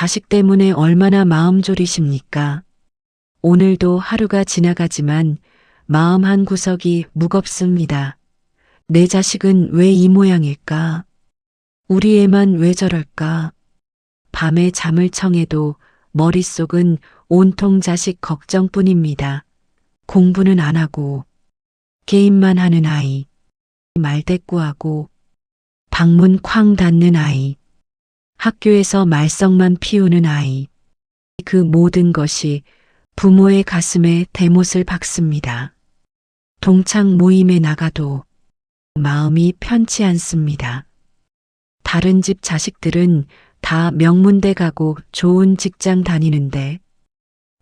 자식 때문에 얼마나 마음 졸이십니까? 오늘도 하루가 지나가지만 마음 한 구석이 무겁습니다. 내 자식은 왜 이 모양일까? 우리 애만 왜 저럴까? 밤에 잠을 청해도 머릿속은 온통 자식 걱정뿐입니다. 공부는 안 하고 게임만 하는 아이, 말대꾸하고 방문 쾅 닫는 아이, 학교에서 말썽만 피우는 아이. 그 모든 것이 부모의 가슴에 대못을 박습니다. 동창 모임에 나가도 마음이 편치 않습니다. 다른 집 자식들은 다 명문대 가고 좋은 직장 다니는데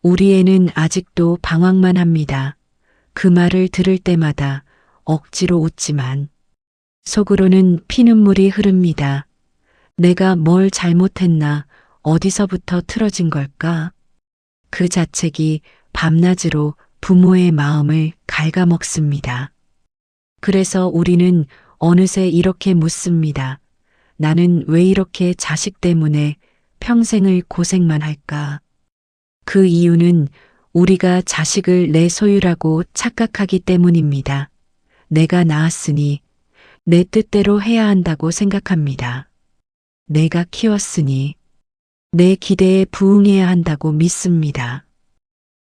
우리 애는 아직도 방황만 합니다. 그 말을 들을 때마다 억지로 웃지만 속으로는 피눈물이 흐릅니다. 내가 뭘 잘못했나, 어디서부터 틀어진 걸까? 그 자책이 밤낮으로 부모의 마음을 갉아먹습니다. 그래서 우리는 어느새 이렇게 묻습니다. 나는 왜 이렇게 자식 때문에 평생을 고생만 할까? 그 이유는 우리가 자식을 내 소유라고 착각하기 때문입니다. 내가 낳았으니 내 뜻대로 해야 한다고 생각합니다. 내가 키웠으니 내 기대에 부응해야 한다고 믿습니다.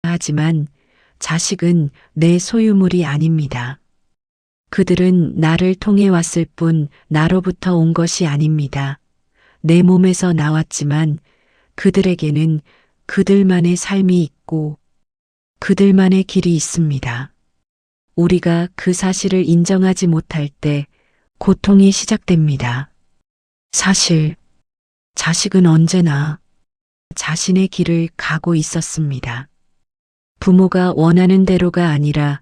하지만 자식은 내 소유물이 아닙니다. 그들은 나를 통해 왔을 뿐 나로부터 온 것이 아닙니다. 내 몸에서 나왔지만 그들에게는 그들만의 삶이 있고 그들만의 길이 있습니다. 우리가 그 사실을 인정하지 못할 때 고통이 시작됩니다. 사실 자식은 언제나 자신의 길을 가고 있었습니다. 부모가 원하는 대로가 아니라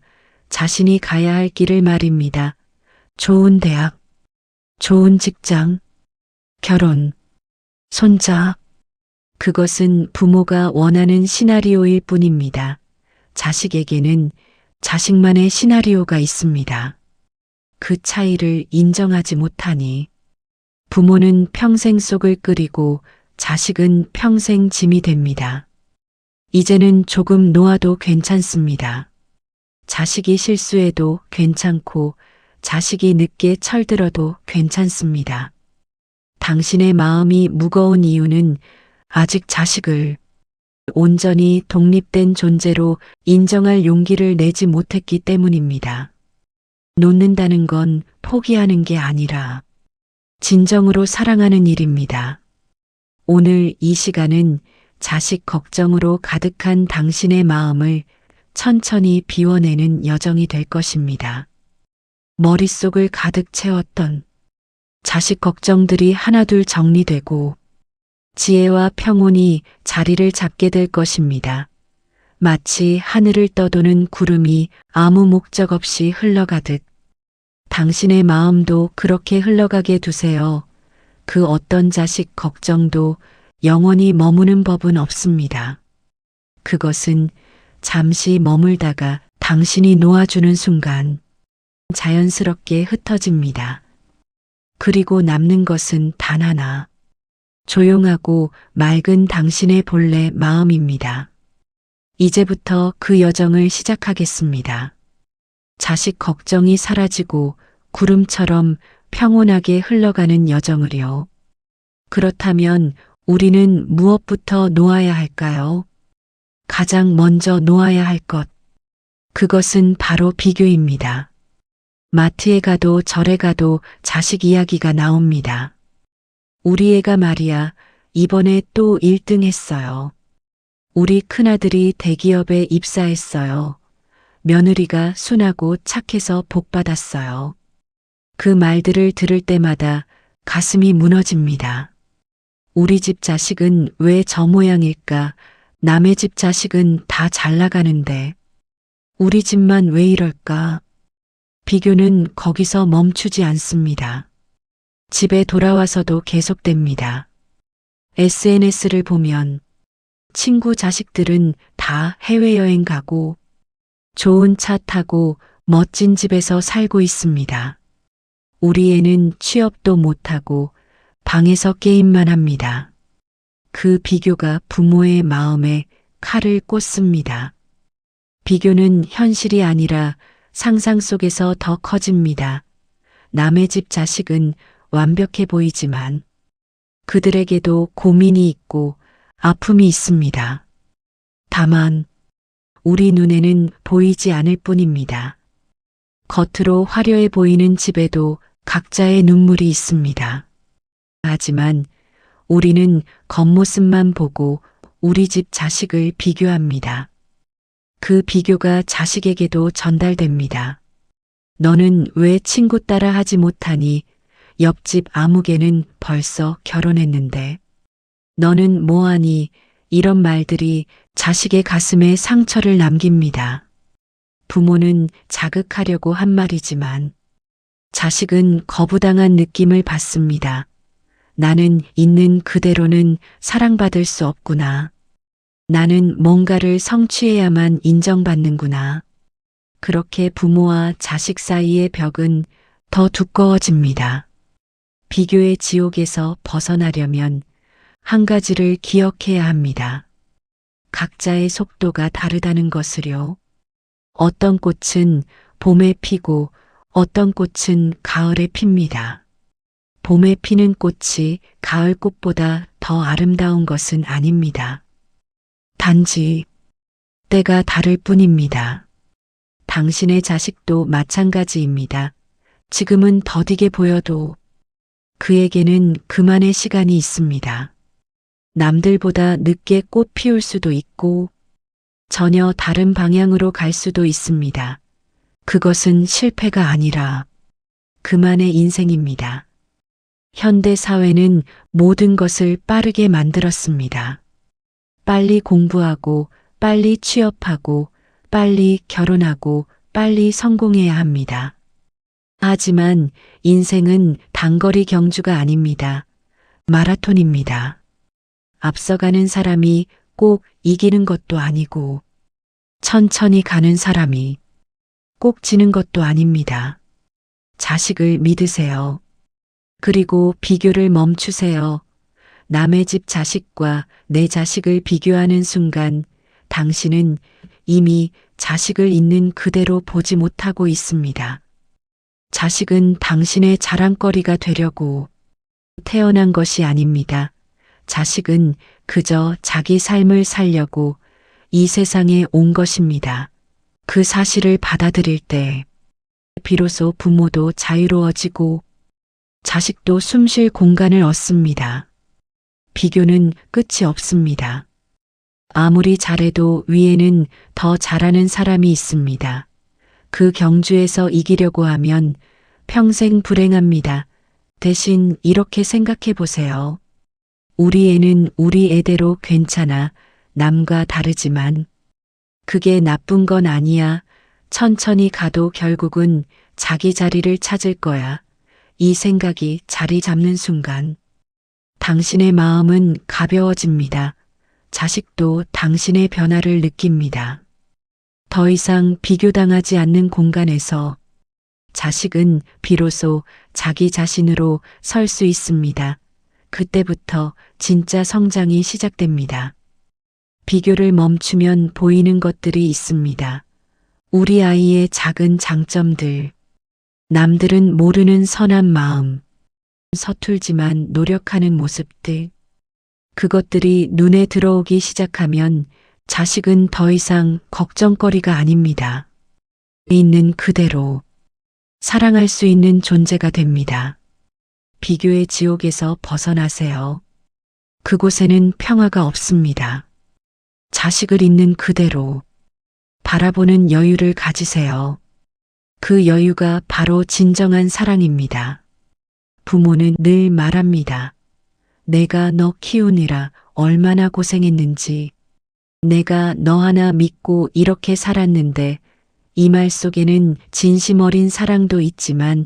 자신이 가야 할 길을 말입니다. 좋은 대학, 좋은 직장, 결혼, 손자. 그것은 부모가 원하는 시나리오일 뿐입니다. 자식에게는 자식만의 시나리오가 있습니다. 그 차이를 인정하지 못하니 부모는 평생 속을 끓이고 자식은 평생 짐이 됩니다. 이제는 조금 놓아도 괜찮습니다. 자식이 실수해도 괜찮고 자식이 늦게 철들어도 괜찮습니다. 당신의 마음이 무거운 이유는 아직 자식을 온전히 독립된 존재로 인정할 용기를 내지 못했기 때문입니다. 놓는다는 건 포기하는 게 아니라 진정으로 사랑하는 일입니다. 오늘 이 시간은 자식 걱정으로 가득한 당신의 마음을 천천히 비워내는 여정이 될 것입니다. 머릿속을 가득 채웠던 자식 걱정들이 하나둘 정리되고 지혜와 평온이 자리를 잡게 될 것입니다. 마치 하늘을 떠도는 구름이 아무 목적 없이 흘러가듯 당신의 마음도 그렇게 흘러가게 두세요. 그 어떤 자식 걱정도 영원히 머무는 법은 없습니다. 그것은 잠시 머물다가 당신이 놓아주는 순간 자연스럽게 흩어집니다. 그리고 남는 것은 단 하나, 조용하고 맑은 당신의 본래 마음입니다. 이제부터 그 여정을 시작하겠습니다. 자식 걱정이 사라지고 구름처럼 평온하게 흘러가는 여정을요. 그렇다면 우리는 무엇부터 놓아야 할까요? 가장 먼저 놓아야 할 것. 그것은 바로 비교입니다. 마트에 가도 절에 가도 자식 이야기가 나옵니다. 우리 애가 말이야 이번에 또 1등 했어요. 우리 큰아들이 대기업에 입사했어요. 며느리가 순하고 착해서 복 받았어요. 그 말들을 들을 때마다 가슴이 무너집니다. 우리 집 자식은 왜 저 모양일까? 남의 집 자식은 다 잘 나가는데 우리 집만 왜 이럴까? 비교는 거기서 멈추지 않습니다. 집에 돌아와서도 계속됩니다. SNS를 보면 친구 자식들은 다 해외여행 가고 좋은 차 타고 멋진 집에서 살고 있습니다. 우리 애는 취업도 못하고 방에서 게임만 합니다. 그 비교가 부모의 마음에 칼을 꽂습니다. 비교는 현실이 아니라 상상 속에서 더 커집니다. 남의 집 자식은 완벽해 보이지만 그들에게도 고민이 있고 아픔이 있습니다. 다만 우리 눈에는 보이지 않을 뿐입니다. 겉으로 화려해 보이는 집에도 각자의 눈물이 있습니다. 하지만 우리는 겉모습만 보고 우리 집 자식을 비교합니다. 그 비교가 자식에게도 전달됩니다. 너는 왜 친구 따라 하지 못하니? 옆집 아무개는 벌써 결혼했는데. 너는 뭐하니? 이런 말들이 자식의 가슴에 상처를 남깁니다. 부모는 자극하려고 한 말이지만 자식은 거부당한 느낌을 받습니다. 나는 있는 그대로는 사랑받을 수 없구나. 나는 뭔가를 성취해야만 인정받는구나. 그렇게 부모와 자식 사이의 벽은 더 두꺼워집니다. 비교의 지옥에서 벗어나려면 한 가지를 기억해야 합니다. 각자의 속도가 다르다는 것을요. 어떤 꽃은 봄에 피고 어떤 꽃은 가을에 핍니다. 봄에 피는 꽃이 가을 꽃보다 더 아름다운 것은 아닙니다. 단지 때가 다를 뿐입니다. 당신의 자식도 마찬가지입니다. 지금은 더디게 보여도 그에게는 그만의 시간이 있습니다. 남들보다 늦게 꽃 피울 수도 있고 전혀 다른 방향으로 갈 수도 있습니다. 그것은 실패가 아니라 그만의 인생입니다. 현대 사회는 모든 것을 빠르게 만들었습니다. 빨리 공부하고, 빨리 취업하고, 빨리 결혼하고, 빨리 성공해야 합니다. 하지만 인생은 단거리 경주가 아닙니다. 마라톤입니다. 앞서가는 사람이 꼭 이기는 것도 아니고, 천천히 가는 사람이 꼭 지는 것도 아닙니다. 자식을 믿으세요. 그리고 비교를 멈추세요. 남의 집 자식과 내 자식을 비교하는 순간 당신은 이미 자식을 있는 그대로 보지 못하고 있습니다. 자식은 당신의 자랑거리가 되려고 태어난 것이 아닙니다. 자식은 그저 자기 삶을 살려고 이 세상에 온 것입니다. 그 사실을 받아들일 때 비로소 부모도 자유로워지고 자식도 숨쉴 공간을 얻습니다. 비교는 끝이 없습니다. 아무리 잘해도 위에는 더 잘하는 사람이 있습니다. 그 경주에서 이기려고 하면 평생 불행합니다. 대신 이렇게 생각해 보세요. 우리 애는 우리 애대로 괜찮아. 남과 다르지만 그게 나쁜 건 아니야. 천천히 가도 결국은 자기 자리를 찾을 거야. 이 생각이 자리 잡는 순간 당신의 마음은 가벼워집니다. 자식도 당신의 변화를 느낍니다. 더 이상 비교당하지 않는 공간에서 자식은 비로소 자기 자신으로 설 수 있습니다. 그때부터 진짜 성장이 시작됩니다. 비교를 멈추면 보이는 것들이 있습니다. 우리 아이의 작은 장점들, 남들은 모르는 선한 마음, 서툴지만 노력하는 모습들, 그것들이 눈에 들어오기 시작하면 자식은 더 이상 걱정거리가 아닙니다. 있는 그대로 사랑할 수 있는 존재가 됩니다. 비교의 지옥에서 벗어나세요. 그곳에는 평화가 없습니다. 자식을 있는 그대로 바라보는 여유를 가지세요. 그 여유가 바로 진정한 사랑입니다. 부모는 늘 말합니다. 내가 너 키우느라 얼마나 고생했는지, 내가 너 하나 믿고 이렇게 살았는데, 이 말 속에는 진심 어린 사랑도 있지만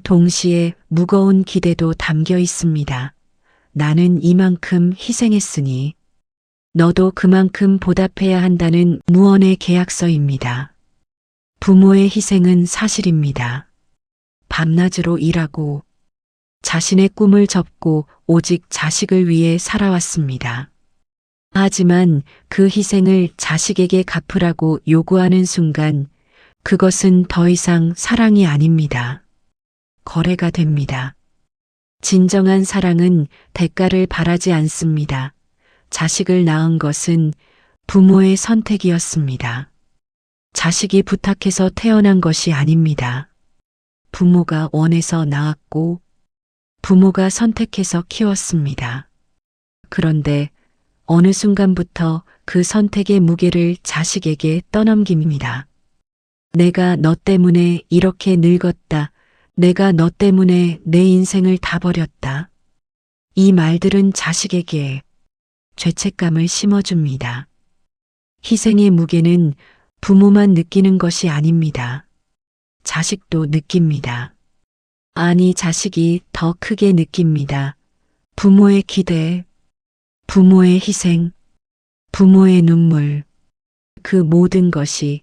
동시에 무거운 기대도 담겨 있습니다. 나는 이만큼 희생했으니 너도 그만큼 보답해야 한다는 무언의 계약서입니다. 부모의 희생은 사실입니다. 밤낮으로 일하고 자신의 꿈을 접고 오직 자식을 위해 살아왔습니다. 하지만 그 희생을 자식에게 갚으라고 요구하는 순간 그것은 더 이상 사랑이 아닙니다. 거래가 됩니다. 진정한 사랑은 대가를 바라지 않습니다. 자식을 낳은 것은 부모의 선택이었습니다. 자식이 부탁해서 태어난 것이 아닙니다. 부모가 원해서 낳았고 부모가 선택해서 키웠습니다. 그런데 어느 순간부터 그 선택의 무게를 자식에게 떠넘깁니다. 내가 너 때문에 이렇게 늙었다. 내가 너 때문에 내 인생을 다 버렸다. 이 말들은 자식에게 죄책감을 심어줍니다. 희생의 무게는 부모만 느끼는 것이 아닙니다. 자식도 느낍니다. 아니, 자식이 더 크게 느낍니다. 부모의 기대, 부모의 희생, 부모의 눈물, 그 모든 것이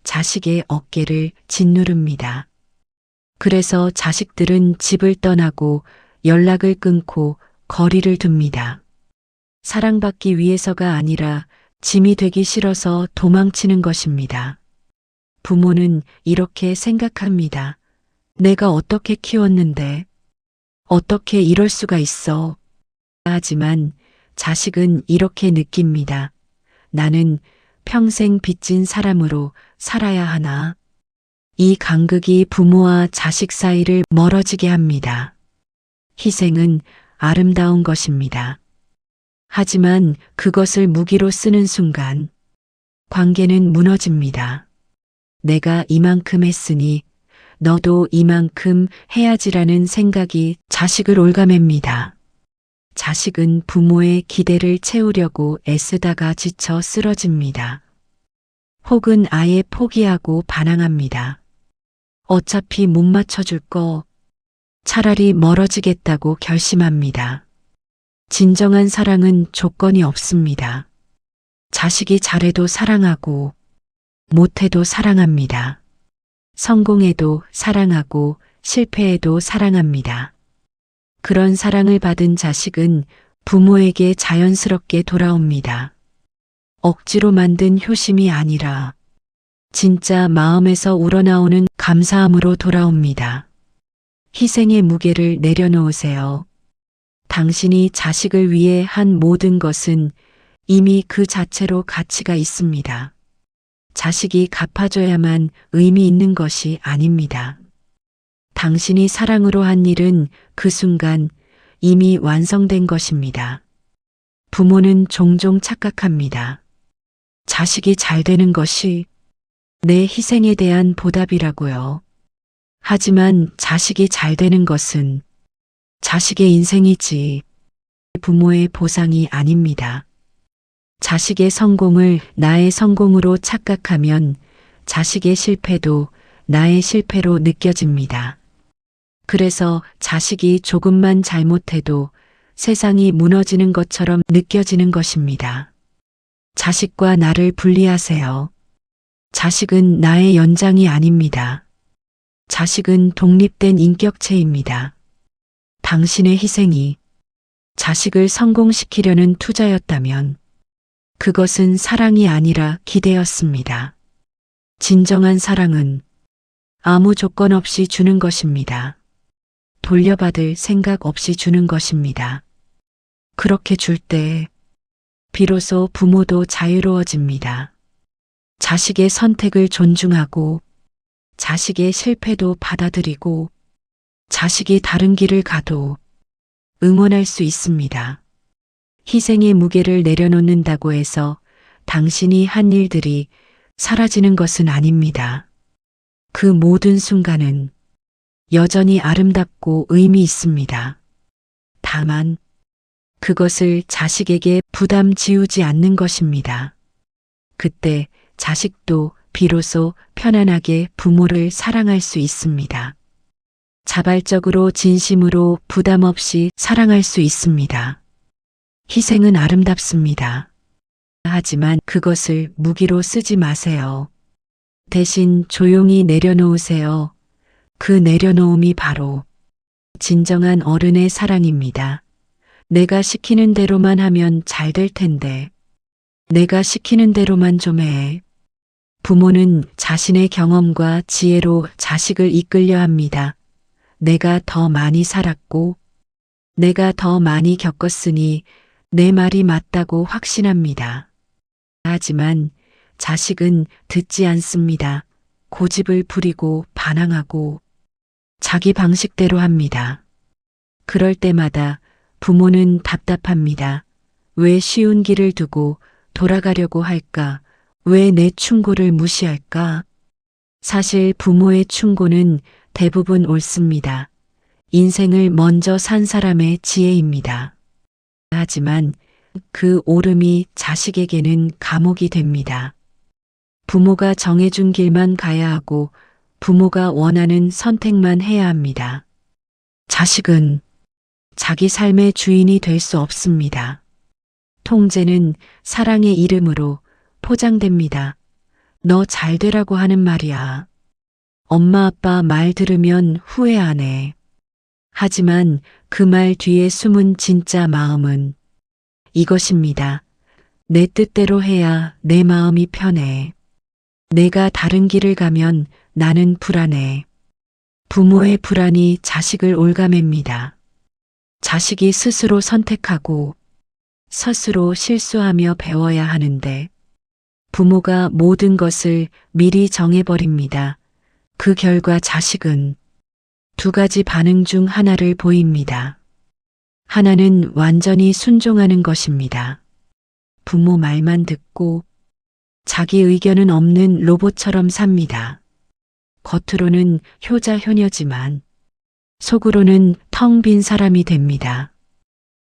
자식의 어깨를 짓누릅니다. 그래서 자식들은 집을 떠나고 연락을 끊고 거리를 둡니다. 사랑받기 위해서가 아니라 짐이 되기 싫어서 도망치는 것입니다. 부모는 이렇게 생각합니다. 내가 어떻게 키웠는데, 어떻게 이럴 수가 있어. 하지만 자식은 이렇게 느낍니다. 나는 평생 빚진 사람으로 살아야 하나. 이 간극이 부모와 자식 사이를 멀어지게 합니다. 희생은 아름다운 것입니다. 하지만 그것을 무기로 쓰는 순간 관계는 무너집니다. 내가 이만큼 했으니 너도 이만큼 해야지라는 생각이 자식을 올가맵니다. 자식은 부모의 기대를 채우려고 애쓰다가 지쳐 쓰러집니다. 혹은 아예 포기하고 반항합니다. 어차피 못 맞춰줄 거 차라리 멀어지겠다고 결심합니다. 진정한 사랑은 조건이 없습니다. 자식이 잘해도 사랑하고 못해도 사랑합니다. 성공해도 사랑하고 실패해도 사랑합니다. 그런 사랑을 받은 자식은 부모에게 자연스럽게 돌아옵니다. 억지로 만든 효심이 아니라 진짜 마음에서 우러나오는 감사함으로 돌아옵니다. 희생의 무게를 내려놓으세요. 당신이 자식을 위해 한 모든 것은 이미 그 자체로 가치가 있습니다. 자식이 갚아줘야만 의미 있는 것이 아닙니다. 당신이 사랑으로 한 일은 그 순간 이미 완성된 것입니다. 부모는 종종 착각합니다. 자식이 잘 되는 것이 내 희생에 대한 보답이라고요. 하지만 자식이 잘 되는 것은 자식의 인생이지 부모의 보상이 아닙니다. 자식의 성공을 나의 성공으로 착각하면 자식의 실패도 나의 실패로 느껴집니다. 그래서 자식이 조금만 잘못해도 세상이 무너지는 것처럼 느껴지는 것입니다. 자식과 나를 분리하세요. 자식은 나의 연장이 아닙니다. 자식은 독립된 인격체입니다. 당신의 희생이 자식을 성공시키려는 투자였다면 그것은 사랑이 아니라 기대였습니다. 진정한 사랑은 아무 조건 없이 주는 것입니다. 돌려받을 생각 없이 주는 것입니다. 그렇게 줄 때 비로소 부모도 자유로워집니다. 자식의 선택을 존중하고 자식의 실패도 받아들이고 자식이 다른 길을 가도 응원할 수 있습니다. 희생의 무게를 내려놓는다고 해서 당신이 한 일들이 사라지는 것은 아닙니다. 그 모든 순간은 여전히 아름답고 의미 있습니다. 다만 그것을 자식에게 부담 지우지 않는 것입니다. 그때 자식도 비로소 편안하게 부모를 사랑할 수 있습니다. 자발적으로 진심으로 부담 없이 사랑할 수 있습니다. 희생은 아름답습니다. 하지만 그것을 무기로 쓰지 마세요. 대신 조용히 내려놓으세요. 그 내려놓음이 바로 진정한 어른의 사랑입니다. 내가 시키는 대로만 하면 잘 될 텐데. 내가 시키는 대로만 좀 해. 부모는 자신의 경험과 지혜로 자식을 이끌려 합니다. 내가 더 많이 살았고, 내가 더 많이 겪었으니 내 말이 맞다고 확신합니다. 하지만 자식은 듣지 않습니다. 고집을 부리고 반항하고 자기 방식대로 합니다. 그럴 때마다 부모는 답답합니다. 왜 쉬운 길을 두고 돌아가려고 할까? 왜 내 충고를 무시할까? 사실 부모의 충고는 대부분 옳습니다. 인생을 먼저 산 사람의 지혜입니다. 하지만 그 옳음이 자식에게는 감옥이 됩니다. 부모가 정해준 길만 가야 하고 부모가 원하는 선택만 해야 합니다. 자식은 자기 삶의 주인이 될 수 없습니다. 통제는 사랑의 이름으로 포장됩니다. 너 잘 되라고 하는 말이야. 엄마 아빠 말 들으면 후회 안 해. 하지만 그 말 뒤에 숨은 진짜 마음은 이것입니다. 내 뜻대로 해야 내 마음이 편해. 내가 다른 길을 가면 나는 불안해. 부모의 불안이 자식을 올가맵니다. 자식이 스스로 선택하고 스스로 실수하며 배워야 하는데 부모가 모든 것을 미리 정해버립니다. 그 결과 자식은 두 가지 반응 중 하나를 보입니다. 하나는 완전히 순종하는 것입니다. 부모 말만 듣고 자기 의견은 없는 로봇처럼 삽니다. 겉으로는 효자 효녀지만 속으로는 텅 빈 사람이 됩니다.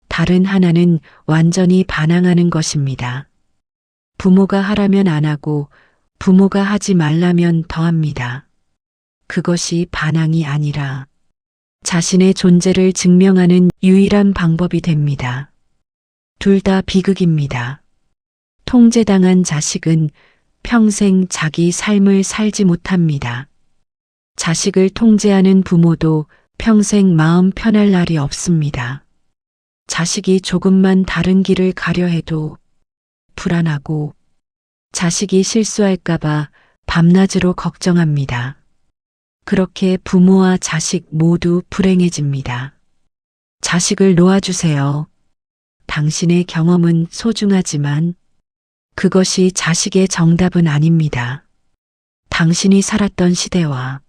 다른 하나는 완전히 반항하는 것입니다. 부모가 하라면 안 하고 부모가 하지 말라면 더 합니다. 그것이 반항이 아니라 자신의 존재를 증명하는 유일한 방법이 됩니다. 둘 다 비극입니다. 통제당한 자식은 평생 자기 삶을 살지 못합니다. 자식을 통제하는 부모도 평생 마음 편할 날이 없습니다. 자식이 조금만 다른 길을 가려 해도 불안하고 자식이 실수할까봐 밤낮으로 걱정합니다. 그렇게 부모와 자식 모두 불행해집니다. 자식을 놓아주세요. 당신의 경험은 소중하지만 그것이 자식의 정답은 아닙니다. 당신이 살았던 시대와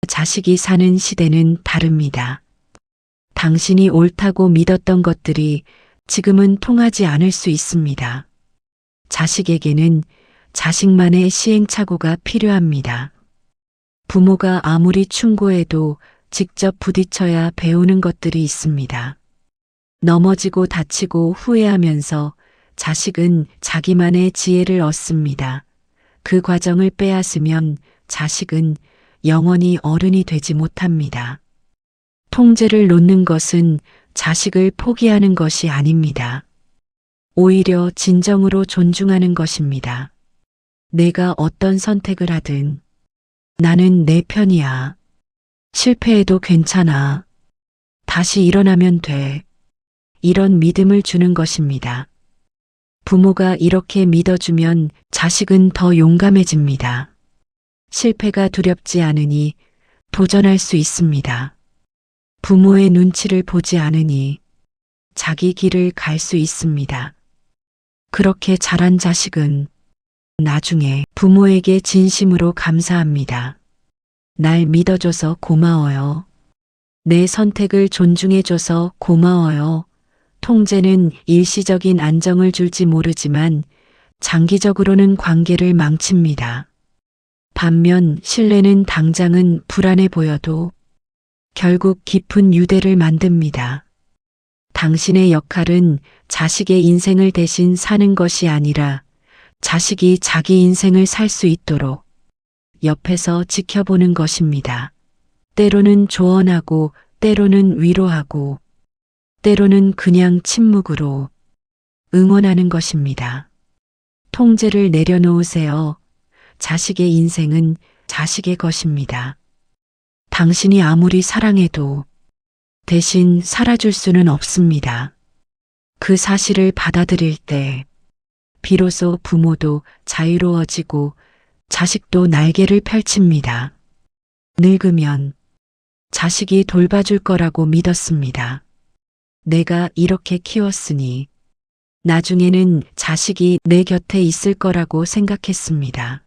자식이 사는 시대는 다릅니다. 당신이 옳다고 믿었던 것들이 지금은 통하지 않을 수 있습니다. 자식에게는 자식만의 시행착오가 필요합니다. 부모가 아무리 충고해도 직접 부딪혀야 배우는 것들이 있습니다. 넘어지고 다치고 후회하면서 자식은 자기만의 지혜를 얻습니다. 그 과정을 빼앗으면 자식은 영원히 어른이 되지 못합니다. 통제를 놓는 것은 자식을 포기하는 것이 아닙니다. 오히려 진정으로 존중하는 것입니다. 내가 어떤 선택을 하든 나는 내 편이야. 실패해도 괜찮아. 다시 일어나면 돼. 이런 믿음을 주는 것입니다. 부모가 이렇게 믿어주면 자식은 더 용감해집니다. 실패가 두렵지 않으니 도전할 수 있습니다. 부모의 눈치를 보지 않으니 자기 길을 갈 수 있습니다. 그렇게 자란 자식은 나중에 부모에게 진심으로 감사합니다. 날 믿어줘서 고마워요. 내 선택을 존중해줘서 고마워요. 통제는 일시적인 안정을 줄지 모르지만 장기적으로는 관계를 망칩니다. 반면 신뢰는 당장은 불안해 보여도 결국 깊은 유대를 만듭니다. 당신의 역할은 자식의 인생을 대신 사는 것이 아니라 자식이 자기 인생을 살 수 있도록 옆에서 지켜보는 것입니다. 때로는 조언하고 때로는 위로하고 때로는 그냥 침묵으로 응원하는 것입니다. 통제를 내려놓으세요. 자식의 인생은 자식의 것입니다. 당신이 아무리 사랑해도 대신 살아줄 수는 없습니다. 그 사실을 받아들일 때 비로소 부모도 자유로워지고 자식도 날개를 펼칩니다. 늙으면 자식이 돌봐줄 거라고 믿었습니다. 내가 이렇게 키웠으니 나중에는 자식이 내 곁에 있을 거라고 생각했습니다.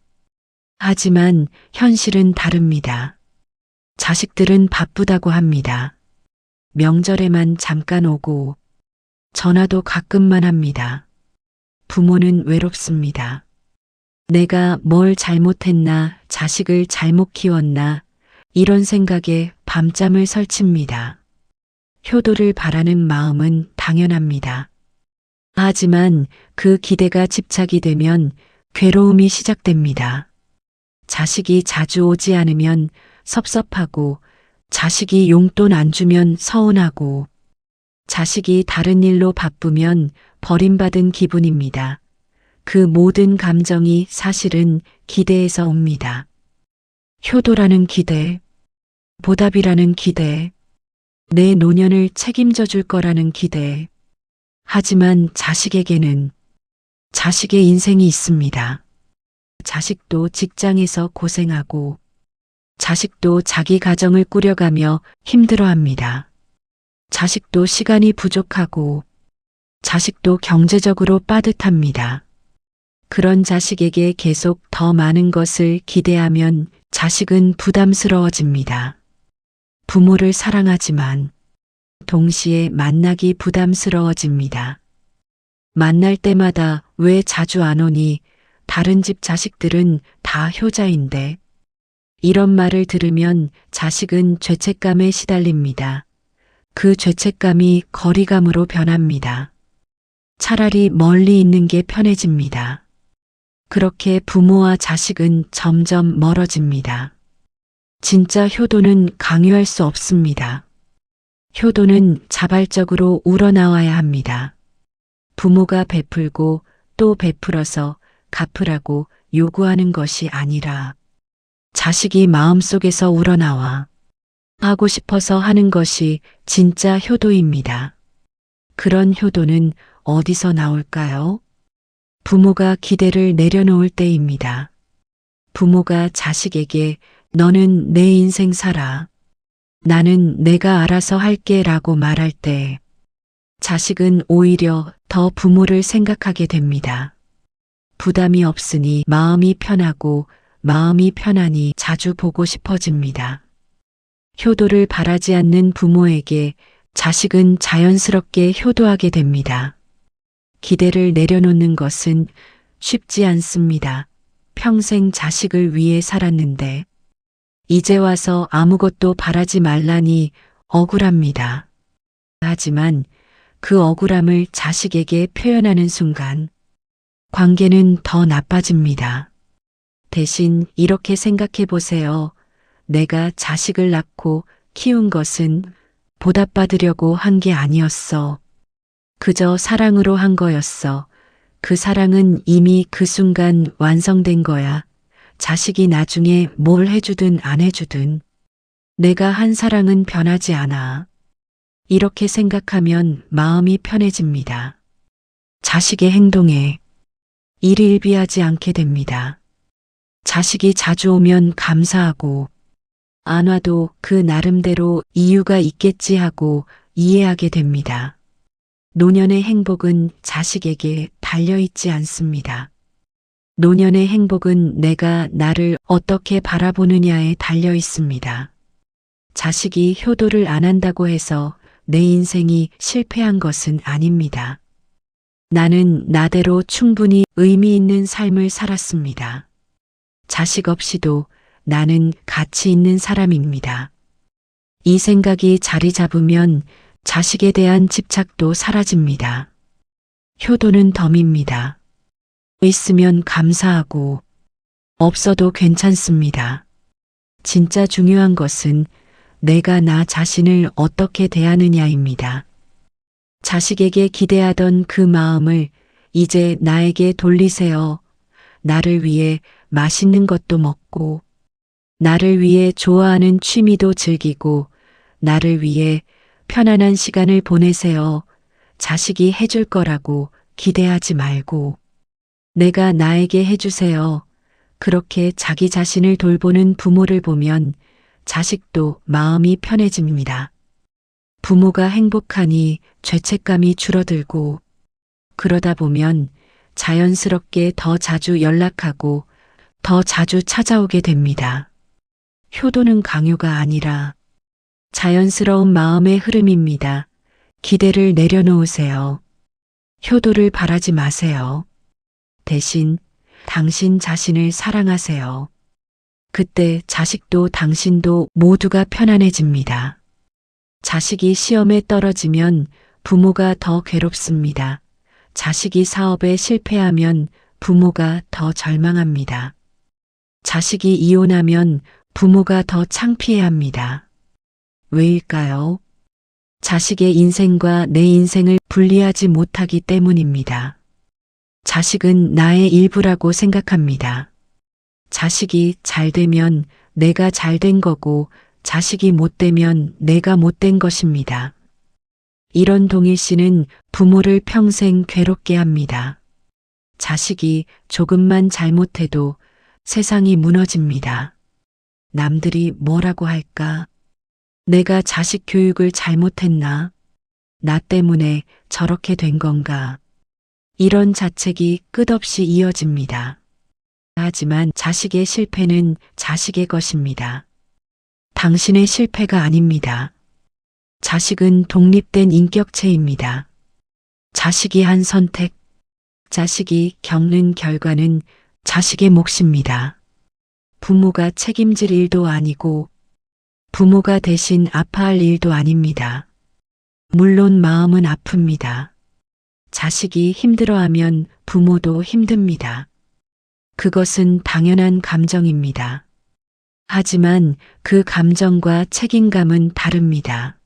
하지만 현실은 다릅니다. 자식들은 바쁘다고 합니다. 명절에만 잠깐 오고 전화도 가끔만 합니다. 부모는 외롭습니다. 내가 뭘 잘못했나, 자식을 잘못 키웠나, 이런 생각에 밤잠을 설칩니다. 효도를 바라는 마음은 당연합니다. 하지만 그 기대가 집착이 되면 괴로움이 시작됩니다. 자식이 자주 오지 않으면 섭섭하고, 자식이 용돈 안 주면 서운하고, 자식이 다른 일로 바쁘면 버림받은 기분입니다. 그 모든 감정이 사실은 기대에서 옵니다. 효도라는 기대, 보답이라는 기대, 내 노년을 책임져 줄 거라는 기대. 하지만 자식에게는 자식의 인생이 있습니다. 자식도 직장에서 고생하고, 자식도 자기 가정을 꾸려가며 힘들어합니다. 자식도 시간이 부족하고, 자식도 경제적으로 빠듯합니다. 그런 자식에게 계속 더 많은 것을 기대하면 자식은 부담스러워집니다. 부모를 사랑하지만 동시에 만나기 부담스러워집니다. 만날 때마다 왜 자주 안 오니? 다른 집 자식들은 다 효자인데. 이런 말을 들으면 자식은 죄책감에 시달립니다. 그 죄책감이 거리감으로 변합니다. 차라리 멀리 있는 게 편해집니다. 그렇게 부모와 자식은 점점 멀어집니다. 진짜 효도는 강요할 수 없습니다. 효도는 자발적으로 우러나와야 합니다. 부모가 베풀고 또 베풀어서 갚으라고 요구하는 것이 아니라 자식이 마음속에서 우러나와 하고 싶어서 하는 것이 진짜 효도입니다. 그런 효도는 어디서 나올까요? 부모가 기대를 내려놓을 때입니다. 부모가 자식에게 너는 내 인생 살아. 나는 내가 알아서 할게 라고 말할 때 자식은 오히려 더 부모를 생각하게 됩니다. 부담이 없으니 마음이 편하고 마음이 편하니 자주 보고 싶어집니다. 효도를 바라지 않는 부모에게 자식은 자연스럽게 효도하게 됩니다. 기대를 내려놓는 것은 쉽지 않습니다. 평생 자식을 위해 살았는데 이제 와서 아무것도 바라지 말라니 억울합니다. 하지만 그 억울함을 자식에게 표현하는 순간 관계는 더 나빠집니다. 대신 이렇게 생각해 보세요. 내가 자식을 낳고 키운 것은 보답받으려고 한 게 아니었어. 그저 사랑으로 한 거였어. 그 사랑은 이미 그 순간 완성된 거야. 자식이 나중에 뭘 해주든 안 해주든 내가 한 사랑은 변하지 않아. 이렇게 생각하면 마음이 편해집니다. 자식의 행동에 일희일비하지 않게 됩니다. 자식이 자주 오면 감사하고 안 와도 그 나름대로 이유가 있겠지 하고 이해하게 됩니다. 노년의 행복은 자식에게 달려있지 않습니다. 노년의 행복은 내가 나를 어떻게 바라보느냐에 달려 있습니다. 자식이 효도를 안 한다고 해서 내 인생이 실패한 것은 아닙니다. 나는 나대로 충분히 의미 있는 삶을 살았습니다. 자식 없이도 나는 가치 있는 사람입니다. 이 생각이 자리 잡으면 자식에 대한 집착도 사라집니다. 효도는 덤입니다. 있으면 감사하고 없어도 괜찮습니다. 진짜 중요한 것은 내가 나 자신을 어떻게 대하느냐입니다. 자식에게 기대하던 그 마음을 이제 나에게 돌리세요. 나를 위해 맛있는 것도 먹고, 나를 위해 좋아하는 취미도 즐기고, 나를 위해 편안한 시간을 보내세요. 자식이 해줄 거라고 기대하지 말고 내가 나에게 해주세요. 그렇게 자기 자신을 돌보는 부모를 보면 자식도 마음이 편해집니다. 부모가 행복하니 죄책감이 줄어들고 그러다 보면 자연스럽게 더 자주 연락하고 더 자주 찾아오게 됩니다. 효도는 강요가 아니라 자연스러운 마음의 흐름입니다. 기대를 내려놓으세요. 효도를 바라지 마세요. 대신 당신 자신을 사랑하세요. 그때 자식도 당신도 모두가 편안해집니다. 자식이 시험에 떨어지면 부모가 더 괴롭습니다. 자식이 사업에 실패하면 부모가 더 절망합니다. 자식이 이혼하면 부모가 더 창피해합니다. 왜일까요? 자식의 인생과 내 인생을 분리하지 못하기 때문입니다. 자식은 나의 일부라고 생각합니다. 자식이 잘 되면 내가 잘 된 거고 자식이 못 되면 내가 못된 것입니다. 이런 동일시는 부모를 평생 괴롭게 합니다. 자식이 조금만 잘못해도 세상이 무너집니다. 남들이 뭐라고 할까? 내가 자식 교육을 잘못했나? 나 때문에 저렇게 된 건가? 이런 자책이 끝없이 이어집니다. 하지만 자식의 실패는 자식의 것입니다. 당신의 실패가 아닙니다. 자식은 독립된 인격체입니다. 자식이 한 선택, 자식이 겪는 결과는 자식의 몫입니다. 부모가 책임질 일도 아니고 부모가 대신 아파할 일도 아닙니다. 물론 마음은 아픕니다. 자식이 힘들어하면 부모도 힘듭니다. 그것은 당연한 감정입니다. 하지만 그 감정과 책임감은 다릅니다.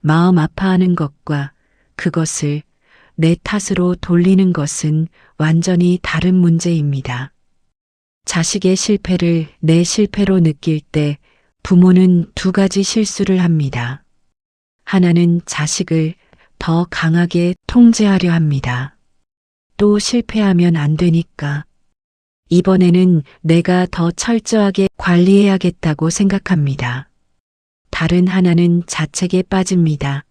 마음 아파하는 것과 그것을 내 탓으로 돌리는 것은 완전히 다른 문제입니다. 자식의 실패를 내 실패로 느낄 때 부모는 두 가지 실수를 합니다. 하나는 자식을 더 강하게 통제하려 합니다. 또 실패하면 안 되니까. 이번에는 내가 더 철저하게 관리해야겠다고 생각합니다. 다른 하나는 자책에 빠집니다.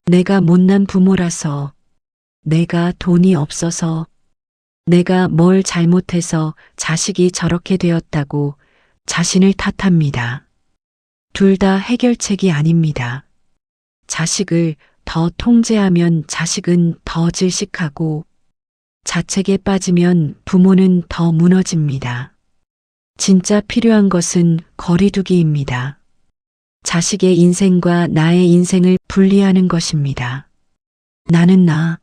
내가 못난 부모라서, 내가 돈이 없어서, 내가 뭘 잘못해서 자식이 저렇게 되었다고 자신을 탓합니다. 둘 다 해결책이 아닙니다. 자식을 더 통제하면 자식은 더 질식하고 자책에 빠지면 부모는 더 무너집니다. 진짜 필요한 것은 거리두기입니다. 자식의 인생과 나의 인생을 분리하는 것입니다. 나는 나,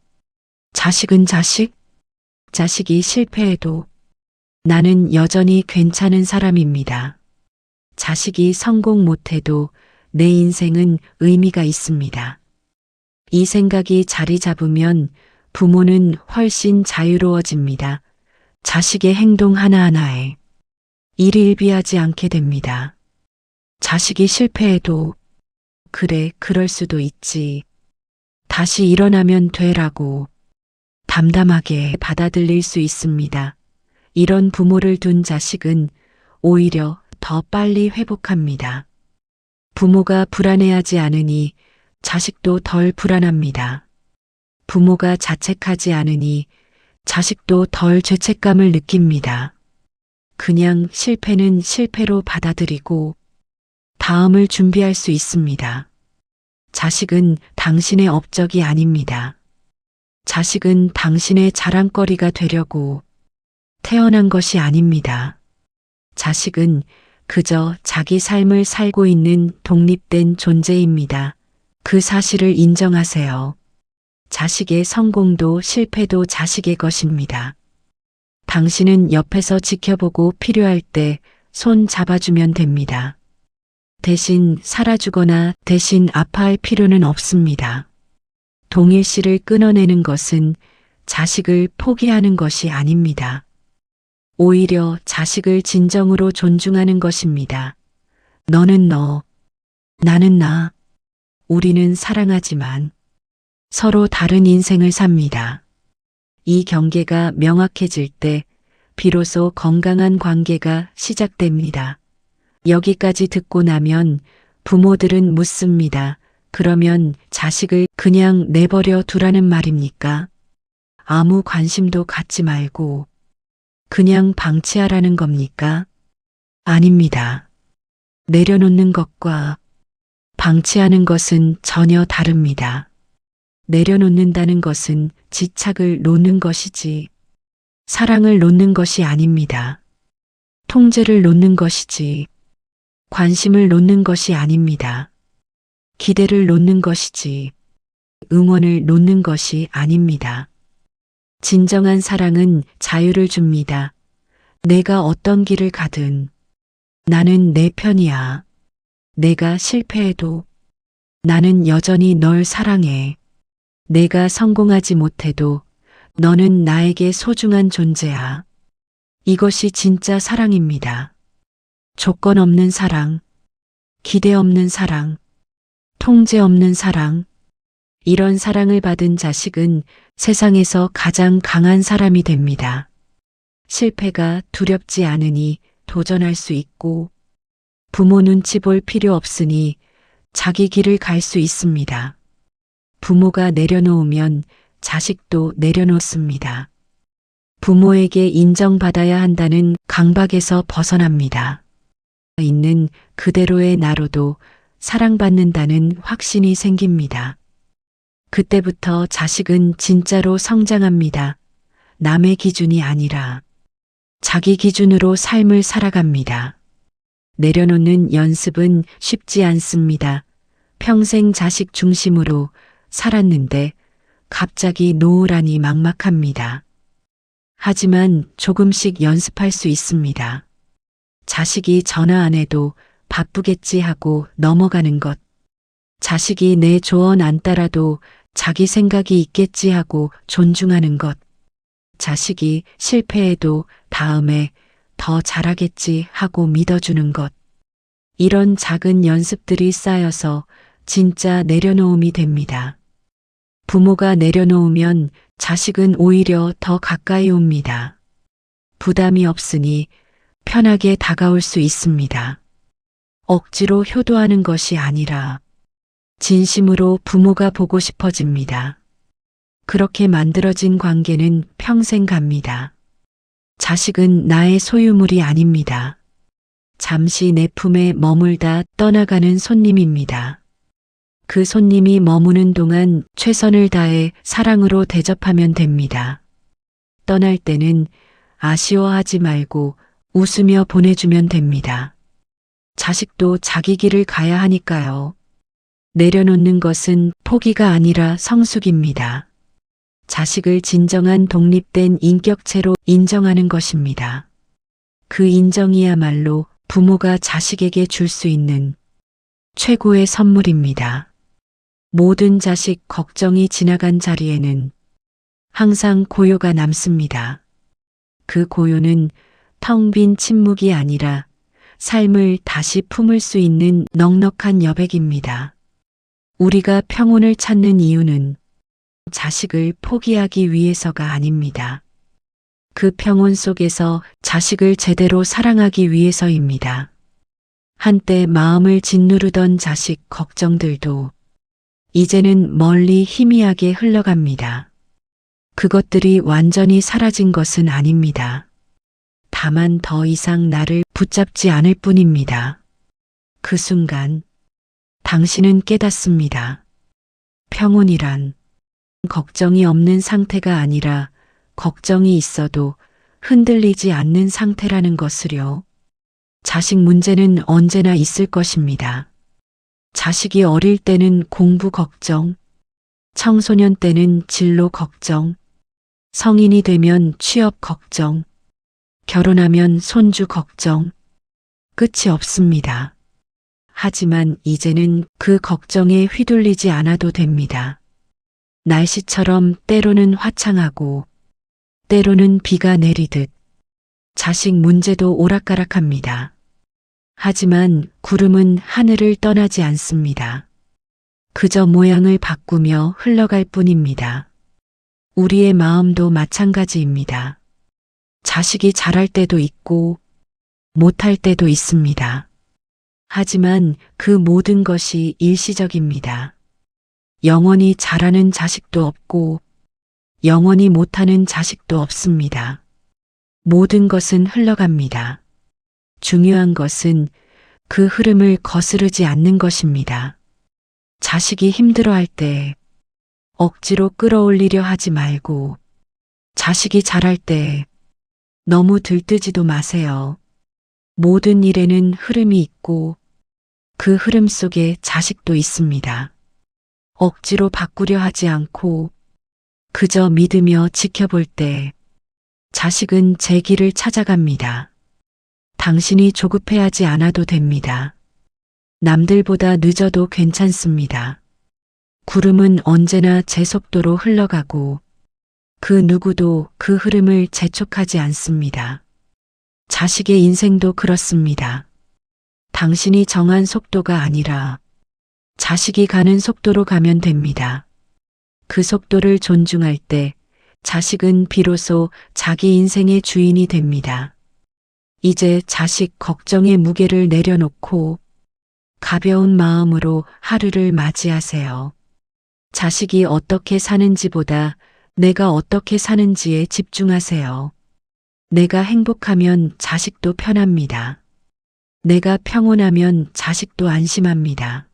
자식은 자식, 자식이 실패해도 나는 여전히 괜찮은 사람입니다. 자식이 성공 못해도 내 인생은 의미가 있습니다. 이 생각이 자리 잡으면 부모는 훨씬 자유로워집니다. 자식의 행동 하나하나에 일희일비하지 않게 됩니다. 자식이 실패해도 그래, 그럴 수도 있지. 다시 일어나면 되라고 담담하게 받아들일 수 있습니다. 이런 부모를 둔 자식은 오히려 더 빨리 회복합니다. 부모가 불안해하지 않으니 자식도 덜 불안합니다. 부모가 자책하지 않으니 자식도 덜 죄책감을 느낍니다. 그냥 실패는 실패로 받아들이고 다음을 준비할 수 있습니다. 자식은 당신의 업적이 아닙니다. 자식은 당신의 자랑거리가 되려고 태어난 것이 아닙니다. 자식은 그저 자기 삶을 살고 있는 독립된 존재입니다. 그 사실을 인정하세요. 자식의 성공도 실패도 자식의 것입니다. 당신은 옆에서 지켜보고 필요할 때 손 잡아주면 됩니다. 대신 살아주거나 대신 아파할 필요는 없습니다. 동일시를 끊어내는 것은 자식을 포기하는 것이 아닙니다. 오히려 자식을 진정으로 존중하는 것입니다. 너는 너, 나는 나. 우리는 사랑하지만 서로 다른 인생을 삽니다. 이 경계가 명확해질 때 비로소 건강한 관계가 시작됩니다. 여기까지 듣고 나면 부모들은 묻습니다. 그러면 자식을 그냥 내버려 두라는 말입니까? 아무 관심도 갖지 말고 그냥 방치하라는 겁니까? 아닙니다. 내려놓는 것과 방치하는 것은 전혀 다릅니다. 내려놓는다는 것은 집착을 놓는 것이지 사랑을 놓는 것이 아닙니다. 통제를 놓는 것이지 관심을 놓는 것이 아닙니다. 기대를 놓는 것이지 응원을 놓는 것이 아닙니다. 진정한 사랑은 자유를 줍니다. 내가 어떤 길을 가든 나는 내 편이야. 내가 실패해도 나는 여전히 널 사랑해. 내가 성공하지 못해도 너는 나에게 소중한 존재야. 이것이 진짜 사랑입니다. 조건 없는 사랑, 기대 없는 사랑, 통제 없는 사랑. 이런 사랑을 받은 자식은 세상에서 가장 강한 사람이 됩니다. 실패가 두렵지 않으니 도전할 수 있고 부모 눈치 볼 필요 없으니 자기 길을 갈 수 있습니다. 부모가 내려놓으면 자식도 내려놓습니다. 부모에게 인정받아야 한다는 강박에서 벗어납니다. 있는 그대로의 나로도 사랑받는다는 확신이 생깁니다. 그때부터 자식은 진짜로 성장합니다. 남의 기준이 아니라 자기 기준으로 삶을 살아갑니다. 내려놓는 연습은 쉽지 않습니다. 평생 자식 중심으로 살았는데 갑자기 놓으라니 막막합니다. 하지만 조금씩 연습할 수 있습니다. 자식이 전화 안 해도 바쁘겠지 하고 넘어가는 것. 자식이 내 조언 안 따라도 자기 생각이 있겠지 하고 존중하는 것. 자식이 실패해도 다음에 더 잘하겠지 하고 믿어주는 것. 이런 작은 연습들이 쌓여서 진짜 내려놓음이 됩니다. 부모가 내려놓으면 자식은 오히려 더 가까이 옵니다. 부담이 없으니 편하게 다가올 수 있습니다. 억지로 효도하는 것이 아니라 진심으로 부모가 보고 싶어집니다. 그렇게 만들어진 관계는 평생 갑니다. 자식은 나의 소유물이 아닙니다. 잠시 내 품에 머물다 떠나가는 손님입니다. 그 손님이 머무는 동안 최선을 다해 사랑으로 대접하면 됩니다. 떠날 때는 아쉬워하지 말고 웃으며 보내주면 됩니다. 자식도 자기 길을 가야 하니까요. 내려놓는 것은 포기가 아니라 성숙입니다. 자식을 진정한 독립된 인격체로 인정하는 것입니다. 그 인정이야말로 부모가 자식에게 줄 수 있는 최고의 선물입니다. 모든 자식 걱정이 지나간 자리에는 항상 고요가 남습니다. 그 고요는 텅 빈 침묵이 아니라 삶을 다시 품을 수 있는 넉넉한 여백입니다. 우리가 평온을 찾는 이유는 자식을 포기하기 위해서가 아닙니다. 그 평온 속에서 자식을 제대로 사랑하기 위해서입니다. 한때 마음을 짓누르던 자식 걱정들도 이제는 멀리 희미하게 흘러갑니다. 그것들이 완전히 사라진 것은 아닙니다. 다만 더 이상 나를 붙잡지 않을 뿐입니다. 그 순간 당신은 깨닫습니다. 평온이란 걱정이 없는 상태가 아니라 걱정이 있어도 흔들리지 않는 상태라는 것을요. 자식 문제는 언제나 있을 것입니다. 자식이 어릴 때는 공부 걱정, 청소년 때는 진로 걱정, 성인이 되면 취업 걱정, 결혼하면 손주 걱정, 끝이 없습니다. 하지만 이제는 그 걱정에 휘둘리지 않아도 됩니다. 날씨처럼 때로는 화창하고 때로는 비가 내리듯 자식 문제도 오락가락합니다. 하지만 구름은 하늘을 떠나지 않습니다. 그저 모양을 바꾸며 흘러갈 뿐입니다. 우리의 마음도 마찬가지입니다. 자식이 잘할 때도 있고 못할 때도 있습니다. 하지만 그 모든 것이 일시적입니다. 영원히 잘하는 자식도 없고 영원히 못하는 자식도 없습니다. 모든 것은 흘러갑니다. 중요한 것은 그 흐름을 거스르지 않는 것입니다. 자식이 힘들어할 때 억지로 끌어올리려 하지 말고 자식이 잘할 때 너무 들뜨지도 마세요. 모든 일에는 흐름이 있고 그 흐름 속에 자식도 있습니다. 억지로 바꾸려 하지 않고 그저 믿으며 지켜볼 때 자식은 제 길을 찾아갑니다. 당신이 조급해하지 않아도 됩니다. 남들보다 늦어도 괜찮습니다. 구름은 언제나 제 속도로 흘러가고 그 누구도 그 흐름을 재촉하지 않습니다. 자식의 인생도 그렇습니다. 당신이 정한 속도가 아니라 자식이 가는 속도로 가면 됩니다. 그 속도를 존중할 때 자식은 비로소 자기 인생의 주인이 됩니다. 이제 자식 걱정의 무게를 내려놓고 가벼운 마음으로 하루를 맞이하세요. 자식이 어떻게 사는지보다 내가 어떻게 사는지에 집중하세요. 내가 행복하면 자식도 편합니다. 내가 평온하면 자식도 안심합니다.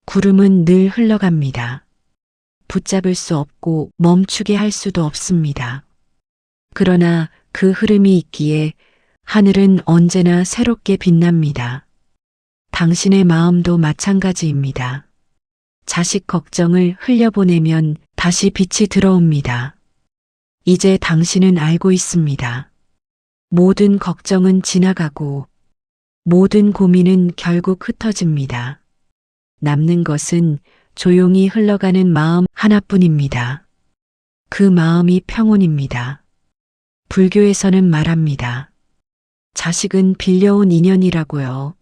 구름은 늘 흘러갑니다. 붙잡을 수 없고 멈추게 할 수도 없습니다. 그러나 그 흐름이 있기에 하늘은 언제나 새롭게 빛납니다. 당신의 마음도 마찬가지입니다. 자식 걱정을 흘려보내면 다시 빛이 들어옵니다. 이제 당신은 알고 있습니다. 모든 걱정은 지나가고 모든 고민은 결국 흩어집니다. 남는 것은 조용히 흘러가는 마음 하나뿐입니다. 그 마음이 평온입니다. 불교에서는 말합니다. 자식은 빌려온 인연이라고요.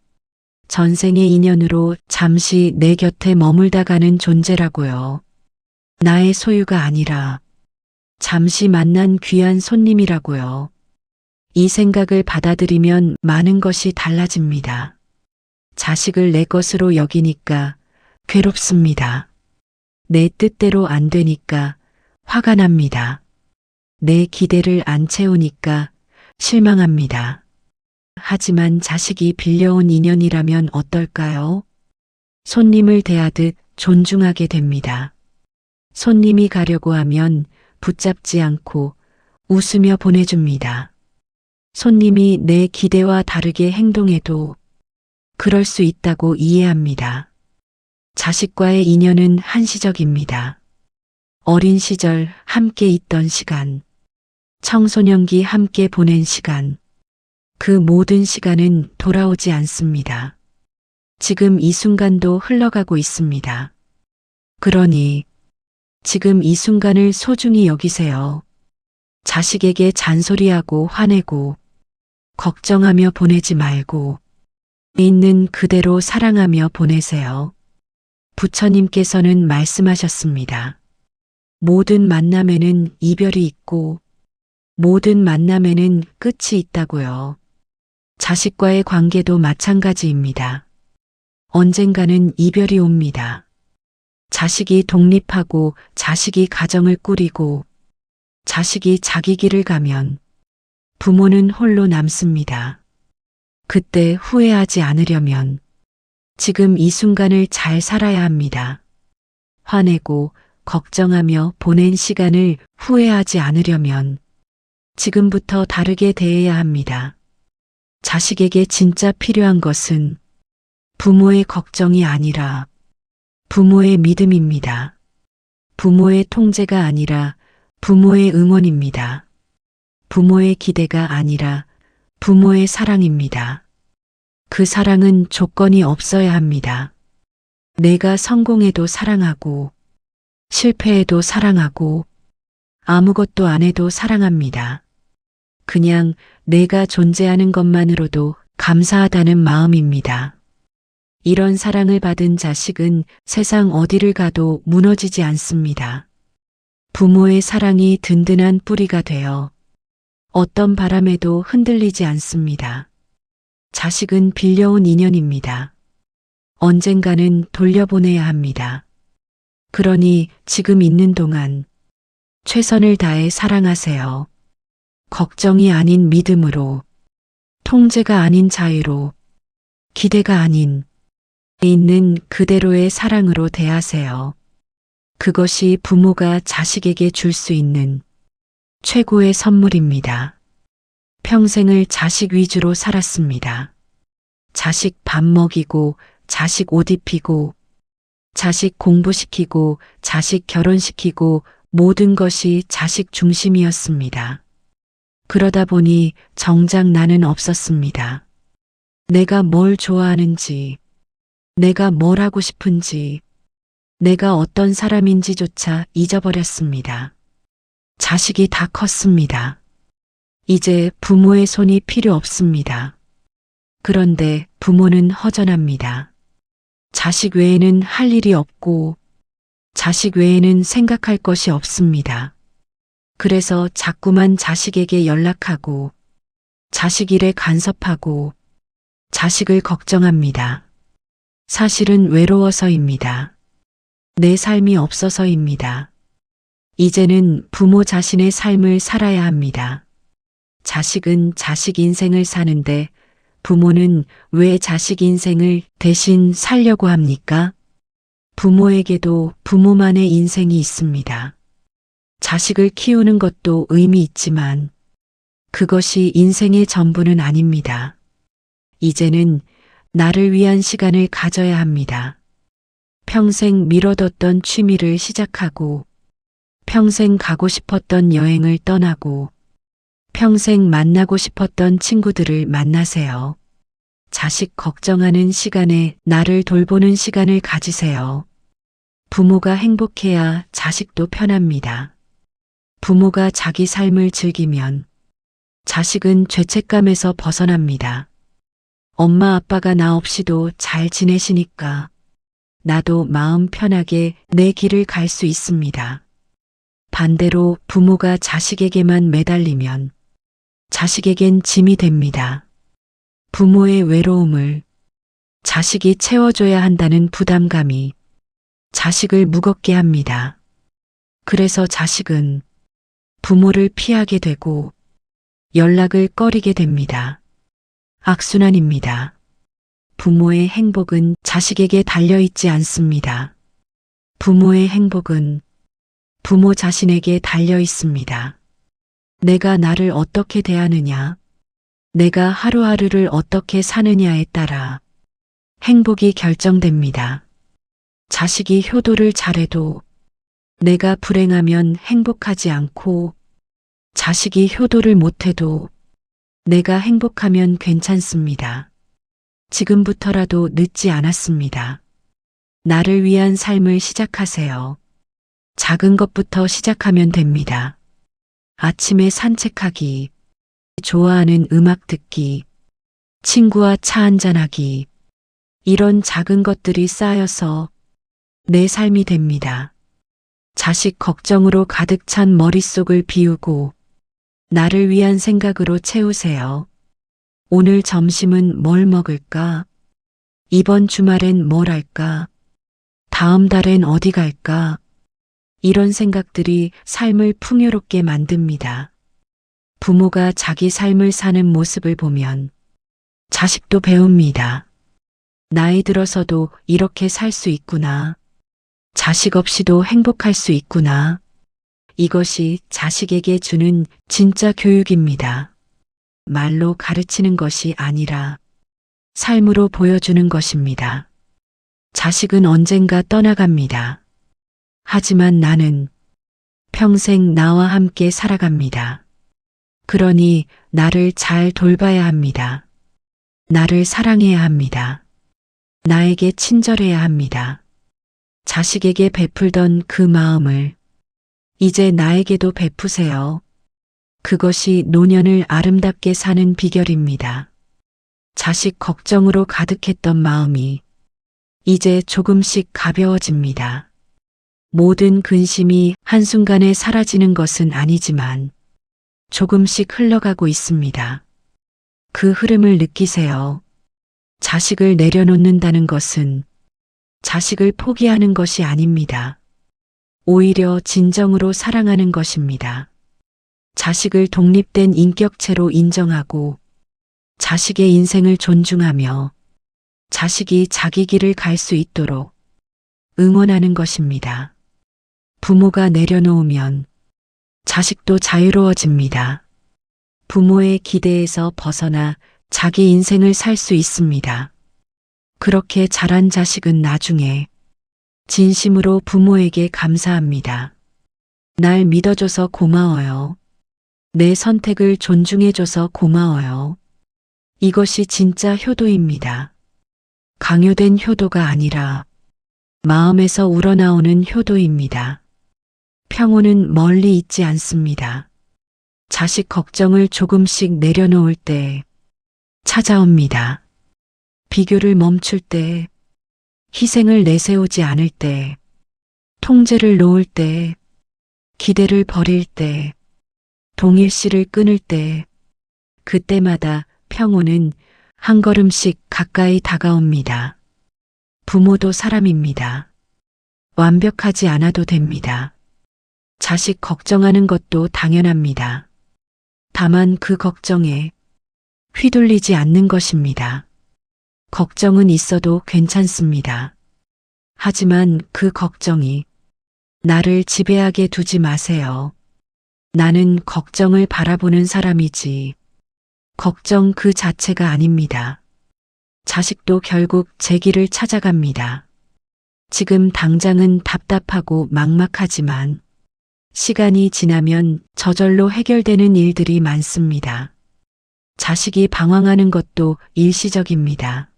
전생의 인연으로 잠시 내 곁에 머물다 가는 존재라고요. 나의 소유가 아니라 잠시 만난 귀한 손님이라고요. 이 생각을 받아들이면 많은 것이 달라집니다. 자식을 내 것으로 여기니까 괴롭습니다. 내 뜻대로 안 되니까 화가 납니다. 내 기대를 안 채우니까 실망합니다. 하지만 자식이 빌려온 인연이라면 어떨까요? 손님을 대하듯 존중하게 됩니다. 손님이 가려고 하면 붙잡지 않고 웃으며 보내줍니다. 손님이 내 기대와 다르게 행동해도 그럴 수 있다고 이해합니다. 자식과의 인연은 한시적입니다. 어린 시절 함께 있던 시간, 청소년기 함께 보낸 시간, 그 모든 시간은 돌아오지 않습니다. 지금 이 순간도 흘러가고 있습니다. 그러니 지금 이 순간을 소중히 여기세요. 자식에게 잔소리하고 화내고 걱정하며 보내지 말고 있는 그대로 사랑하며 보내세요. 부처님께서는 말씀하셨습니다. 모든 만남에는 이별이 있고 모든 만남에는 끝이 있다고요. 자식과의 관계도 마찬가지입니다. 언젠가는 이별이 옵니다. 자식이 독립하고 자식이 가정을 꾸리고 자식이 자기 길을 가면 부모는 홀로 남습니다. 그때 후회하지 않으려면 지금 이 순간을 잘 살아야 합니다. 화내고 걱정하며 보낸 시간을 후회하지 않으려면 지금부터 다르게 대해야 합니다. 자식에게 진짜 필요한 것은 부모의 걱정이 아니라 부모의 믿음입니다. 부모의 통제가 아니라 부모의 응원입니다. 부모의 기대가 아니라 부모의 사랑입니다. 그 사랑은 조건이 없어야 합니다. 내가 성공해도 사랑하고 실패해도 사랑하고 아무것도 안 해도 사랑합니다. 그냥 내가 존재하는 것만으로도 감사하다는 마음입니다. 이런 사랑을 받은 자식은 세상 어디를 가도 무너지지 않습니다. 부모의 사랑이 든든한 뿌리가 되어 어떤 바람에도 흔들리지 않습니다. 자식은 빌려온 인연입니다. 언젠가는 돌려보내야 합니다. 그러니 지금 있는 동안 최선을 다해 사랑하세요. 걱정이 아닌 믿음으로, 통제가 아닌 자유로, 기대가 아닌 있는 그대로의 사랑으로 대하세요. 그것이 부모가 자식에게 줄 수 있는 최고의 선물입니다. 평생을 자식 위주로 살았습니다. 자식 밥 먹이고, 자식 옷 입히고, 자식 공부시키고, 자식 결혼시키고, 모든 것이 자식 중심이었습니다. 그러다 보니 정작 나는 없었습니다. 내가 뭘 좋아하는지, 내가 뭘 하고 싶은지, 내가 어떤 사람인지조차 잊어버렸습니다. 자식이 다 컸습니다. 이제 부모의 손이 필요 없습니다. 그런데 부모는 허전합니다. 자식 외에는 할 일이 없고, 자식 외에는 생각할 것이 없습니다. 그래서 자꾸만 자식에게 연락하고, 자식 일에 간섭하고, 자식을 걱정합니다. 사실은 외로워서입니다. 내 삶이 없어서입니다. 이제는 부모 자신의 삶을 살아야 합니다. 자식은 자식 인생을 사는데 부모는 왜 자식 인생을 대신 살려고 합니까? 부모에게도 부모만의 인생이 있습니다. 자식을 키우는 것도 의미 있지만 그것이 인생의 전부는 아닙니다. 이제는 나를 위한 시간을 가져야 합니다. 평생 미뤄뒀던 취미를 시작하고, 평생 가고 싶었던 여행을 떠나고, 평생 만나고 싶었던 친구들을 만나세요. 자식 걱정하는 시간에 나를 돌보는 시간을 가지세요. 부모가 행복해야 자식도 편합니다. 부모가 자기 삶을 즐기면 자식은 죄책감에서 벗어납니다. 엄마 아빠가 나 없이도 잘 지내시니까 나도 마음 편하게 내 길을 갈 수 있습니다. 반대로 부모가 자식에게만 매달리면 자식에겐 짐이 됩니다. 부모의 외로움을 자식이 채워줘야 한다는 부담감이 자식을 무겁게 합니다. 그래서 자식은 부모를 피하게 되고 연락을 꺼리게 됩니다. 악순환입니다. 부모의 행복은 자식에게 달려있지 않습니다. 부모의 행복은 부모 자신에게 달려있습니다. 내가 나를 어떻게 대하느냐, 내가 하루하루를 어떻게 사느냐에 따라 행복이 결정됩니다. 자식이 효도를 잘해도 내가 불행하면 행복하지 않고 자식이 효도를 못해도 내가 행복하면 괜찮습니다. 지금부터라도 늦지 않았습니다. 나를 위한 삶을 시작하세요. 작은 것부터 시작하면 됩니다. 아침에 산책하기, 좋아하는 음악 듣기, 친구와 차 한잔하기, 이런 작은 것들이 쌓여서 내 삶이 됩니다. 자식 걱정으로 가득 찬 머릿속을 비우고 나를 위한 생각으로 채우세요. 오늘 점심은 뭘 먹을까? 이번 주말엔 뭘 할까? 다음 달엔 어디 갈까? 이런 생각들이 삶을 풍요롭게 만듭니다. 부모가 자기 삶을 사는 모습을 보면 자식도 배웁니다. 나이 들어서도 이렇게 살 수 있구나. 자식 없이도 행복할 수 있구나. 이것이 자식에게 주는 진짜 교육입니다. 말로 가르치는 것이 아니라 삶으로 보여주는 것입니다. 자식은 언젠가 떠나갑니다. 하지만 나는 평생 나와 함께 살아갑니다. 그러니 나를 잘 돌봐야 합니다. 나를 사랑해야 합니다. 나에게 친절해야 합니다. 자식에게 베풀던 그 마음을 이제 나에게도 베푸세요. 그것이 노년을 아름답게 사는 비결입니다. 자식 걱정으로 가득했던 마음이 이제 조금씩 가벼워집니다. 모든 근심이 한순간에 사라지는 것은 아니지만 조금씩 흘러가고 있습니다. 그 흐름을 느끼세요. 자식을 내려놓는다는 것은 자식을 포기하는 것이 아닙니다. 오히려 진정으로 사랑하는 것입니다. 자식을 독립된 인격체로 인정하고 자식의 인생을 존중하며 자식이 자기 길을 갈 수 있도록 응원하는 것입니다. 부모가 내려놓으면 자식도 자유로워집니다. 부모의 기대에서 벗어나 자기 인생을 살 수 있습니다. 그렇게 자란 자식은 나중에 진심으로 부모에게 감사합니다. 날 믿어줘서 고마워요. 내 선택을 존중해줘서 고마워요. 이것이 진짜 효도입니다. 강요된 효도가 아니라 마음에서 우러나오는 효도입니다. 평온은 멀리 있지 않습니다. 자식 걱정을 조금씩 내려놓을 때 찾아옵니다. 비교를 멈출 때, 희생을 내세우지 않을 때, 통제를 놓을 때, 기대를 버릴 때, 동일시를 끊을 때, 그때마다 평온은 한 걸음씩 가까이 다가옵니다. 부모도 사람입니다. 완벽하지 않아도 됩니다. 자식 걱정하는 것도 당연합니다. 다만 그 걱정에 휘둘리지 않는 것입니다. 걱정은 있어도 괜찮습니다. 하지만 그 걱정이 나를 지배하게 두지 마세요. 나는 걱정을 바라보는 사람이지 걱정 그 자체가 아닙니다. 자식도 결국 제 길을 찾아갑니다. 지금 당장은 답답하고 막막하지만 시간이 지나면 저절로 해결되는 일들이 많습니다. 자식이 방황하는 것도 일시적입니다.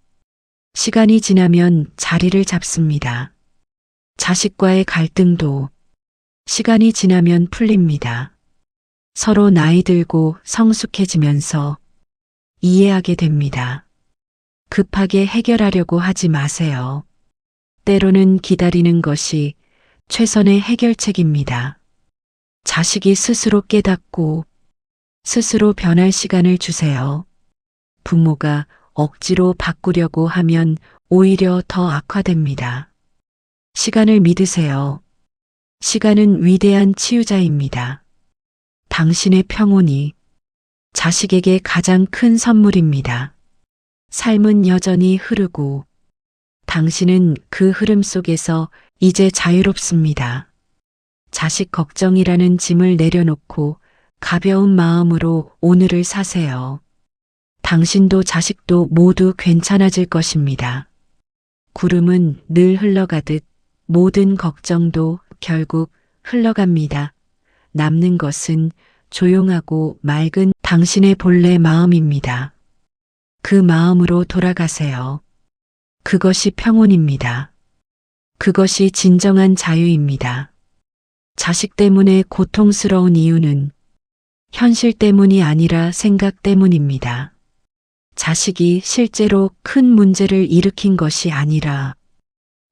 시간이 지나면 자리를 잡습니다. 자식과의 갈등도 시간이 지나면 풀립니다. 서로 나이 들고 성숙해지면서 이해하게 됩니다. 급하게 해결하려고 하지 마세요. 때로는 기다리는 것이 최선의 해결책입니다. 자식이 스스로 깨닫고 스스로 변할 시간을 주세요. 부모가 억지로 바꾸려고 하면 오히려 더 악화됩니다. 시간을 믿으세요. 시간은 위대한 치유자입니다. 당신의 평온이 자식에게 가장 큰 선물입니다. 삶은 여전히 흐르고 당신은 그 흐름 속에서 이제 자유롭습니다. 자식 걱정이라는 짐을 내려놓고 가벼운 마음으로 오늘을 사세요. 당신도 자식도 모두 괜찮아질 것입니다. 구름은 늘 흘러가듯 모든 걱정도 결국 흘러갑니다. 남는 것은 조용하고 맑은 당신의 본래 마음입니다. 그 마음으로 돌아가세요. 그것이 평온입니다. 그것이 진정한 자유입니다. 자식 때문에 고통스러운 이유는 현실 때문이 아니라 생각 때문입니다. 자식이 실제로 큰 문제를 일으킨 것이 아니라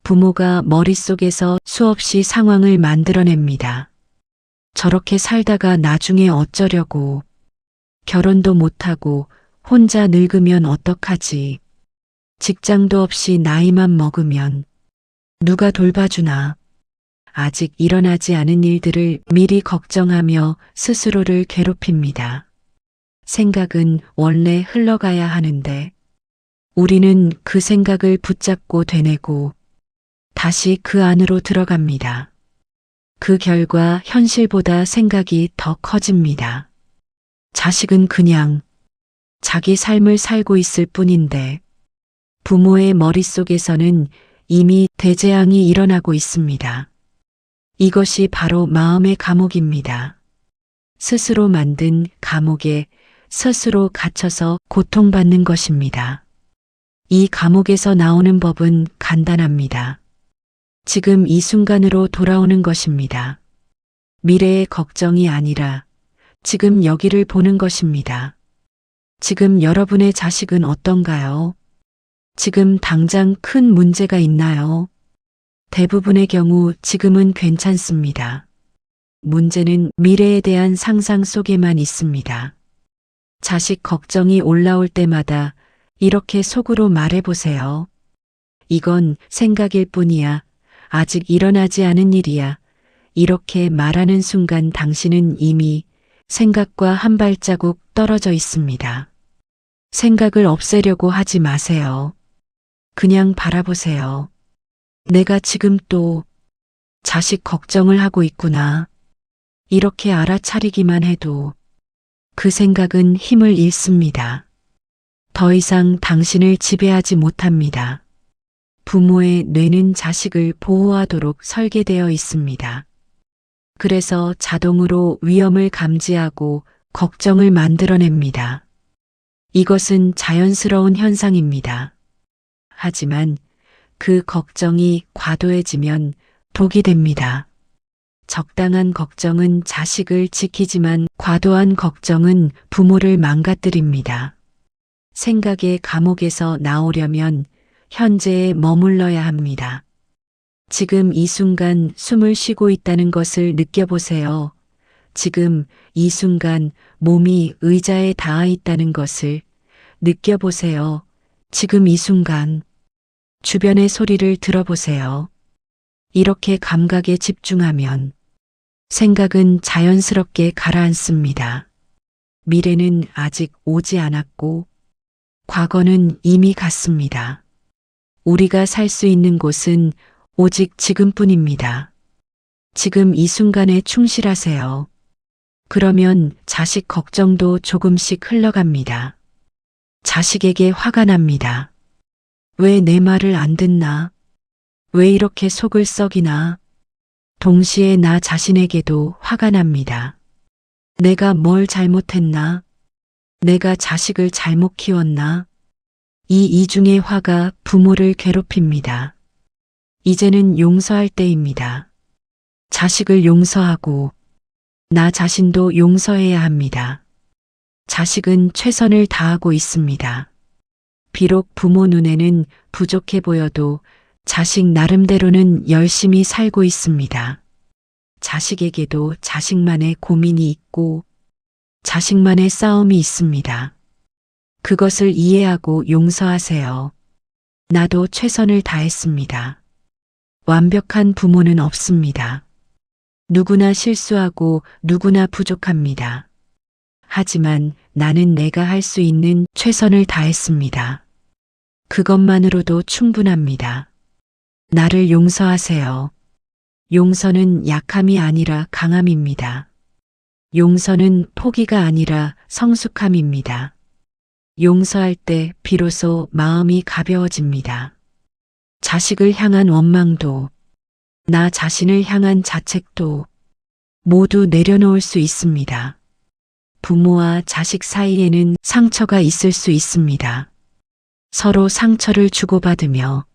부모가 머릿속에서 수없이 상황을 만들어냅니다. 저렇게 살다가 나중에 어쩌려고, 결혼도 못하고 혼자 늙으면 어떡하지, 직장도 없이 나이만 먹으면 누가 돌봐주나, 아직 일어나지 않은 일들을 미리 걱정하며 스스로를 괴롭힙니다. 생각은 원래 흘러가야 하는데 우리는 그 생각을 붙잡고 되뇌고 다시 그 안으로 들어갑니다. 그 결과 현실보다 생각이 더 커집니다. 자식은 그냥 자기 삶을 살고 있을 뿐인데 부모의 머릿속에서는 이미 대재앙이 일어나고 있습니다. 이것이 바로 마음의 감옥입니다. 스스로 만든 감옥에 스스로 갇혀서 고통받는 것입니다. 이 감옥에서 나오는 법은 간단합니다. 지금 이 순간으로 돌아오는 것입니다. 미래의 걱정이 아니라 지금 여기를 보는 것입니다. 지금 여러분의 자식은 어떤가요? 지금 당장 큰 문제가 있나요? 대부분의 경우 지금은 괜찮습니다. 문제는 미래에 대한 상상 속에만 있습니다. 자식 걱정이 올라올 때마다 이렇게 속으로 말해보세요. 이건 생각일 뿐이야. 아직 일어나지 않은 일이야. 이렇게 말하는 순간 당신은 이미 생각과 한 발자국 떨어져 있습니다. 생각을 없애려고 하지 마세요. 그냥 바라보세요. 내가 지금 또 자식 걱정을 하고 있구나. 이렇게 알아차리기만 해도 그 생각은 힘을 잃습니다. 더 이상 당신을 지배하지 못합니다. 부모의 뇌는 자식을 보호하도록 설계되어 있습니다. 그래서 자동으로 위험을 감지하고 걱정을 만들어냅니다. 이것은 자연스러운 현상입니다. 하지만 그 걱정이 과도해지면 독이 됩니다. 적당한 걱정은 자식을 지키지만 과도한 걱정은 부모를 망가뜨립니다. 생각의 감옥에서 나오려면 현재에 머물러야 합니다. 지금 이 순간 숨을 쉬고 있다는 것을 느껴보세요. 지금 이 순간 몸이 의자에 닿아 있다는 것을 느껴보세요. 지금 이 순간 주변의 소리를 들어보세요. 이렇게 감각에 집중하면 생각은 자연스럽게 가라앉습니다. 미래는 아직 오지 않았고 과거는 이미 갔습니다. 우리가 살 수 있는 곳은 오직 지금뿐입니다. 지금 이 순간에 충실하세요. 그러면 자식 걱정도 조금씩 흘러갑니다. 자식에게 화가 납니다. 왜 내 말을 안 듣나? 왜 이렇게 속을 썩이나? 동시에 나 자신에게도 화가 납니다. 내가 뭘 잘못했나? 내가 자식을 잘못 키웠나? 이 이중의 화가 부모를 괴롭힙니다. 이제는 용서할 때입니다. 자식을 용서하고 나 자신도 용서해야 합니다. 자식은 최선을 다하고 있습니다. 비록 부모 눈에는 부족해 보여도 자식 나름대로는 열심히 살고 있습니다. 자식에게도 자식만의 고민이 있고 자식만의 싸움이 있습니다. 그것을 이해하고 용서하세요. 나도 최선을 다했습니다. 완벽한 부모는 없습니다. 누구나 실수하고 누구나 부족합니다. 하지만 나는 내가 할 수 있는 최선을 다했습니다. 그것만으로도 충분합니다. 나를 용서하세요. 용서는 약함이 아니라 강함입니다. 용서는 포기가 아니라 성숙함입니다. 용서할 때 비로소 마음이 가벼워집니다. 자식을 향한 원망도, 나 자신을 향한 자책도 모두 내려놓을 수 있습니다. 부모와 자식 사이에는 상처가 있을 수 있습니다. 서로 상처를 주고받으며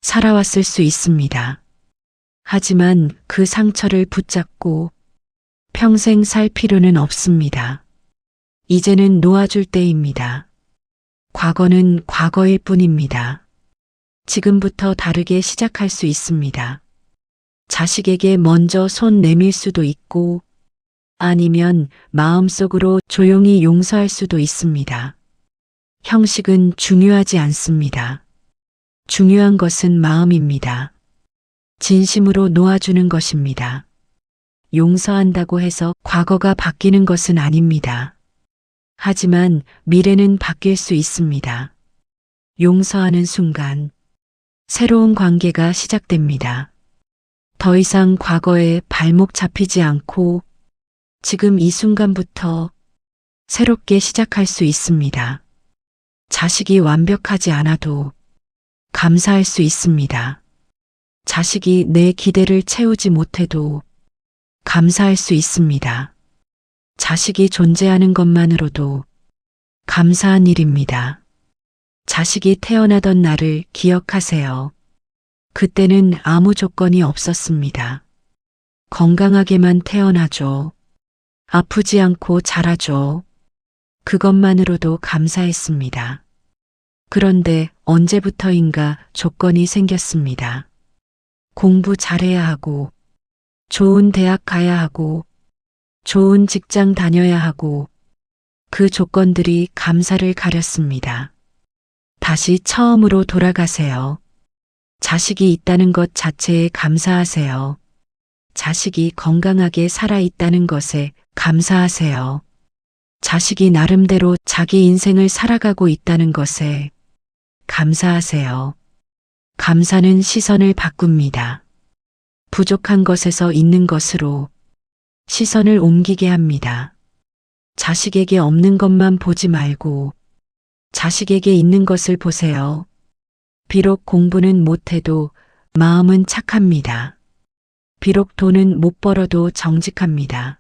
살아왔을 수 있습니다. 하지만 그 상처를 붙잡고 평생 살 필요는 없습니다. 이제는 놓아줄 때입니다. 과거는 과거일 뿐입니다. 지금부터 다르게 시작할 수 있습니다. 자식에게 먼저 손 내밀 수도 있고 아니면 마음속으로 조용히 용서할 수도 있습니다. 형식은 중요하지 않습니다. 중요한 것은 마음입니다. 진심으로 놓아주는 것입니다. 용서한다고 해서 과거가 바뀌는 것은 아닙니다. 하지만 미래는 바뀔 수 있습니다. 용서하는 순간 새로운 관계가 시작됩니다. 더 이상 과거에 발목 잡히지 않고 지금 이 순간부터 새롭게 시작할 수 있습니다. 자식이 완벽하지 않아도 감사할 수 있습니다. 자식이 내 기대를 채우지 못해도 감사할 수 있습니다. 자식이 존재하는 것만으로도 감사한 일입니다. 자식이 태어나던 날을 기억하세요. 그때는 아무 조건이 없었습니다. 건강하게만 태어나줘. 아프지 않고 자라줘. 그것만으로도 감사했습니다. 그런데 언제부터인가 조건이 생겼습니다. 공부 잘해야 하고, 좋은 대학 가야 하고, 좋은 직장 다녀야 하고, 그 조건들이 감사를 가렸습니다. 다시 처음으로 돌아가세요. 자식이 있다는 것 자체에 감사하세요. 자식이 건강하게 살아 있다는 것에 감사하세요. 자식이 나름대로 자기 인생을 살아가고 있다는 것에 감사하세요. 감사는 시선을 바꿉니다. 부족한 것에서 있는 것으로 시선을 옮기게 합니다. 자식에게 없는 것만 보지 말고 자식에게 있는 것을 보세요. 비록 공부는 못해도 마음은 착합니다. 비록 돈은 못 벌어도 정직합니다.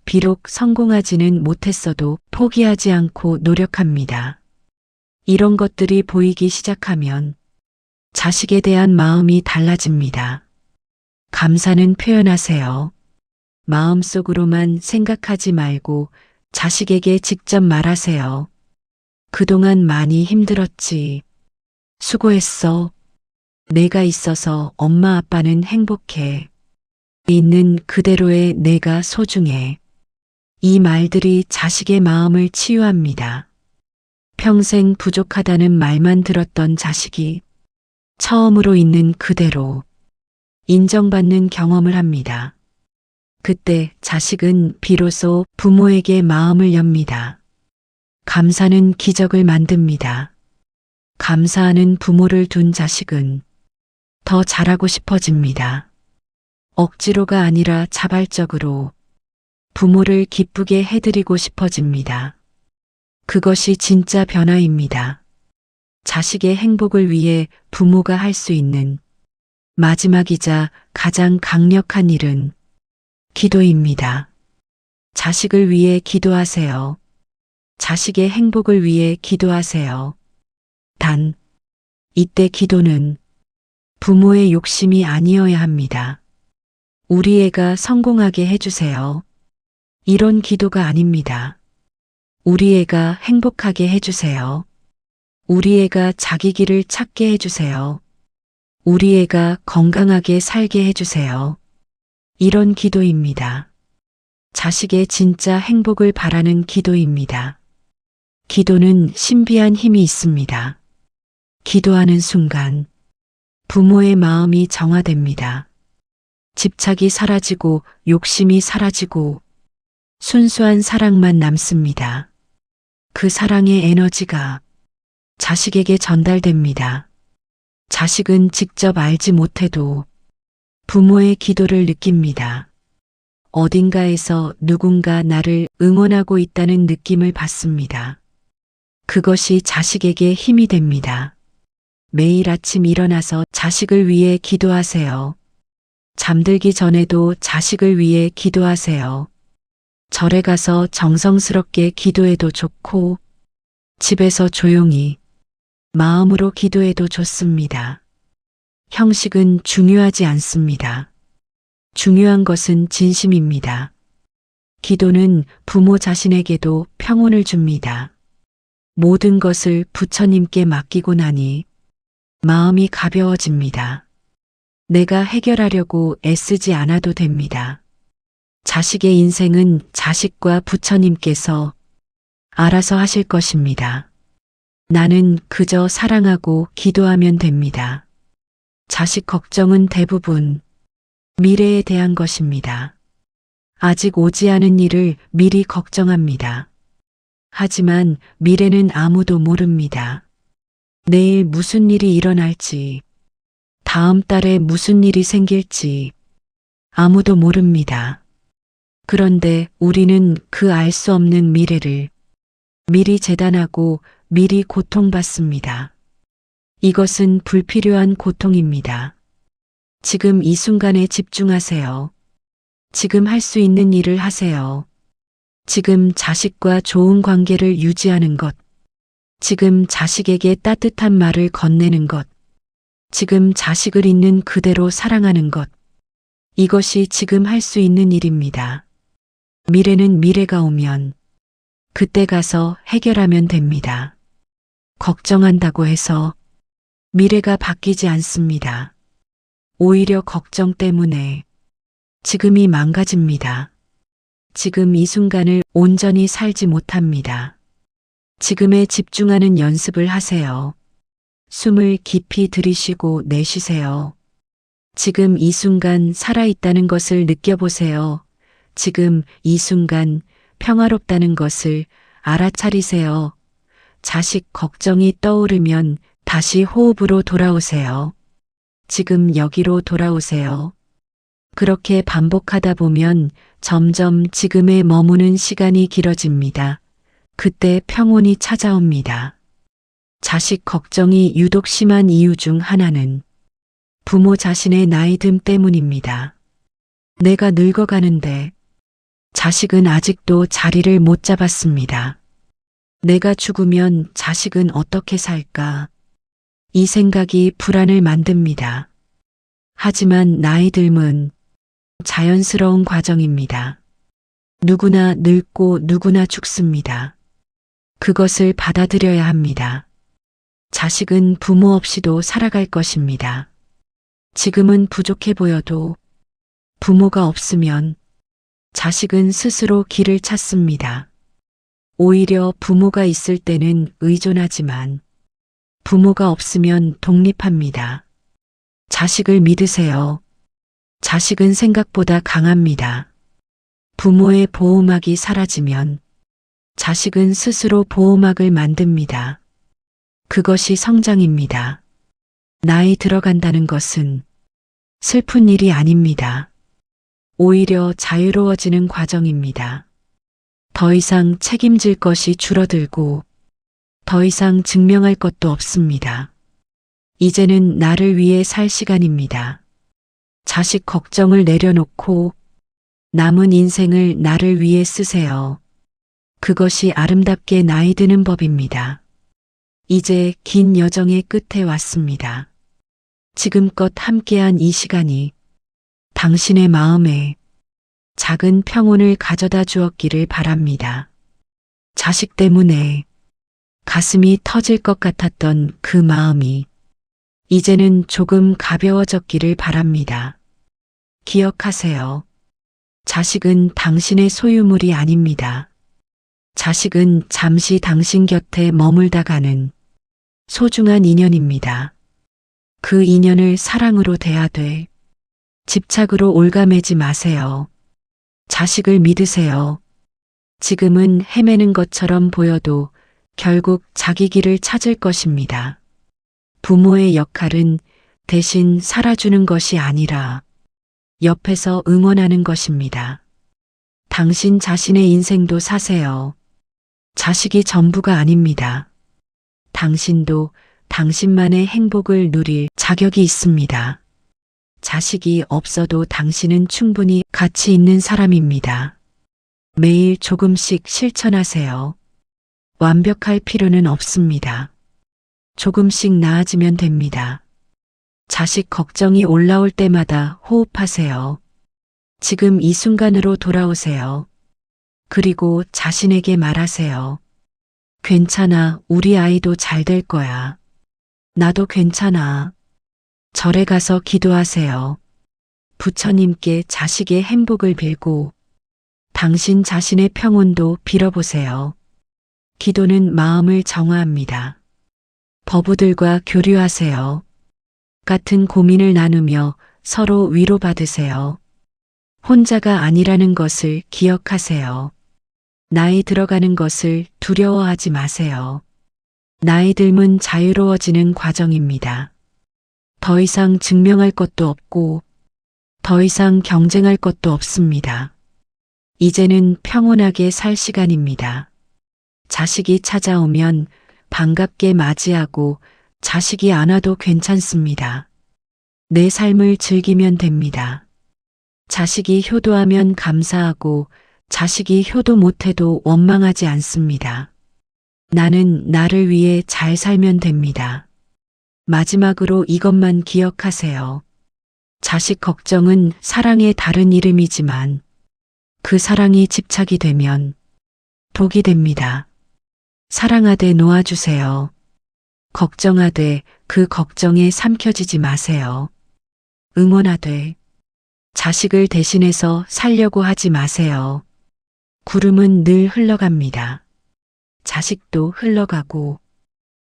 비록 성공하지는 못했어도 포기하지 않고 노력합니다. 이런 것들이 보이기 시작하면 자식에 대한 마음이 달라집니다. 감사는 표현하세요. 마음속으로만 생각하지 말고 자식에게 직접 말하세요. 그동안 많이 힘들었지. 수고했어. 내가 있어서 엄마 아빠는 행복해. 있는 그대로의 내가 소중해. 이 말들이 자식의 마음을 치유합니다. 평생 부족하다는 말만 들었던 자식이 처음으로 있는 그대로 인정받는 경험을 합니다. 그때 자식은 비로소 부모에게 마음을 엽니다. 감사는 기적을 만듭니다. 감사하는 부모를 둔 자식은 더 잘하고 싶어집니다. 억지로가 아니라 자발적으로 부모를 기쁘게 해드리고 싶어집니다. 그것이 진짜 변화입니다. 자식의 행복을 위해 부모가 할 수 있는 마지막이자 가장 강력한 일은 기도입니다. 자식을 위해 기도하세요. 자식의 행복을 위해 기도하세요. 단, 이때 기도는 부모의 욕심이 아니어야 합니다. 우리 애가 성공하게 해주세요. 이런 기도가 아닙니다. 우리 애가 행복하게 해주세요. 우리 애가 자기 길을 찾게 해주세요. 우리 애가 건강하게 살게 해주세요. 이런 기도입니다. 자식의 진짜 행복을 바라는 기도입니다. 기도는 신비한 힘이 있습니다. 기도하는 순간 부모의 마음이 정화됩니다. 집착이 사라지고 욕심이 사라지고 순수한 사랑만 남습니다. 그 사랑의 에너지가 자식에게 전달됩니다. 자식은 직접 알지 못해도 부모의 기도를 느낍니다. 어딘가에서 누군가 나를 응원하고 있다는 느낌을 받습니다. 그것이 자식에게 힘이 됩니다. 매일 아침 일어나서 자식을 위해 기도하세요. 잠들기 전에도 자식을 위해 기도하세요. 절에 가서 정성스럽게 기도해도 좋고, 집에서 조용히 마음으로 기도해도 좋습니다. 형식은 중요하지 않습니다. 중요한 것은 진심입니다. 기도는 부모 자신에게도 평온을 줍니다. 모든 것을 부처님께 맡기고 나니 마음이 가벼워집니다. 내가 해결하려고 애쓰지 않아도 됩니다. 자식의 인생은 자식과 부처님께서 알아서 하실 것입니다. 나는 그저 사랑하고 기도하면 됩니다. 자식 걱정은 대부분 미래에 대한 것입니다. 아직 오지 않은 일을 미리 걱정합니다. 하지만 미래는 아무도 모릅니다. 내일 무슨 일이 일어날지, 다음 달에 무슨 일이 생길지 아무도 모릅니다. 그런데 우리는 그 알 수 없는 미래를 미리 재단하고 미리 고통받습니다. 이것은 불필요한 고통입니다. 지금 이 순간에 집중하세요. 지금 할 수 있는 일을 하세요. 지금 자식과 좋은 관계를 유지하는 것. 지금 자식에게 따뜻한 말을 건네는 것. 지금 자식을 있는 그대로 사랑하는 것. 이것이 지금 할 수 있는 일입니다. 미래는 미래가 오면 그때 가서 해결하면 됩니다. 걱정한다고 해서 미래가 바뀌지 않습니다. 오히려 걱정 때문에 지금이 망가집니다. 지금 이 순간을 온전히 살지 못합니다. 지금에 집중하는 연습을 하세요. 숨을 깊이 들이쉬고 내쉬세요. 지금 이 순간 살아있다는 것을 느껴보세요. 지금 이 순간 평화롭다는 것을 알아차리세요. 자식 걱정이 떠오르면 다시 호흡으로 돌아오세요. 지금 여기로 돌아오세요. 그렇게 반복하다 보면 점점 지금에 머무는 시간이 길어집니다. 그때 평온이 찾아옵니다. 자식 걱정이 유독 심한 이유 중 하나는 부모 자신의 나이듦 때문입니다. 내가 늙어가는데 자식은 아직도 자리를 못 잡았습니다. 내가 죽으면 자식은 어떻게 살까? 이 생각이 불안을 만듭니다. 하지만 나이 듦은 자연스러운 과정입니다. 누구나 늙고 누구나 죽습니다. 그것을 받아들여야 합니다. 자식은 부모 없이도 살아갈 것입니다. 지금은 부족해 보여도 부모가 없으면 자식은 스스로 길을 찾습니다. 오히려 부모가 있을 때는 의존하지만 부모가 없으면 독립합니다. 자식을 믿으세요. 자식은 생각보다 강합니다. 부모의 보호막이 사라지면 자식은 스스로 보호막을 만듭니다. 그것이 성장입니다. 나이 들어간다는 것은 슬픈 일이 아닙니다. 오히려 자유로워지는 과정입니다. 더 이상 책임질 것이 줄어들고 더 이상 증명할 것도 없습니다. 이제는 나를 위해 살 시간입니다. 자식 걱정을 내려놓고 남은 인생을 나를 위해 쓰세요. 그것이 아름답게 나이 드는 법입니다. 이제 긴 여정의 끝에 왔습니다. 지금껏 함께한 이 시간이 당신의 마음에 작은 평온을 가져다 주었기를 바랍니다. 자식 때문에 가슴이 터질 것 같았던 그 마음이 이제는 조금 가벼워졌기를 바랍니다. 기억하세요. 자식은 당신의 소유물이 아닙니다. 자식은 잠시 당신 곁에 머물다 가는 소중한 인연입니다. 그 인연을 사랑으로 대하되 집착으로 올가매지 마세요. 자식을 믿으세요. 지금은 헤매는 것처럼 보여도 결국 자기 길을 찾을 것입니다. 부모의 역할은 대신 살아주는 것이 아니라 옆에서 응원하는 것입니다. 당신 자신의 인생도 사세요. 자식이 전부가 아닙니다. 당신도 당신만의 행복을 누릴 자격이 있습니다. 자식이 없어도 당신은 충분히 가치 있는 사람입니다. 매일 조금씩 실천하세요. 완벽할 필요는 없습니다. 조금씩 나아지면 됩니다. 자식 걱정이 올라올 때마다 호흡하세요. 지금 이 순간으로 돌아오세요. 그리고 자신에게 말하세요. 괜찮아, 우리 아이도 잘 될 거야. 나도 괜찮아. 절에 가서 기도하세요. 부처님께 자식의 행복을 빌고 당신 자신의 평온도 빌어보세요. 기도는 마음을 정화합니다. 법우들과 교류하세요. 같은 고민을 나누며 서로 위로받으세요. 혼자가 아니라는 것을 기억하세요. 나이 들어가는 것을 두려워하지 마세요. 나이 듦은 자유로워지는 과정입니다. 더 이상 증명할 것도 없고 더 이상 경쟁할 것도 없습니다. 이제는 평온하게 살 시간입니다. 자식이 찾아오면 반갑게 맞이하고 자식이 안 와도 괜찮습니다. 내 삶을 즐기면 됩니다. 자식이 효도하면 감사하고 자식이 효도 못해도 원망하지 않습니다. 나는 나를 위해 잘 살면 됩니다. 마지막으로 이것만 기억하세요. 자식 걱정은 사랑의 다른 이름이지만 그 사랑이 집착이 되면 독이 됩니다. 사랑하되 놓아주세요. 걱정하되 그 걱정에 삼켜지지 마세요. 응원하되 자식을 대신해서 살려고 하지 마세요. 구름은 늘 흘러갑니다. 자식도 흘러가고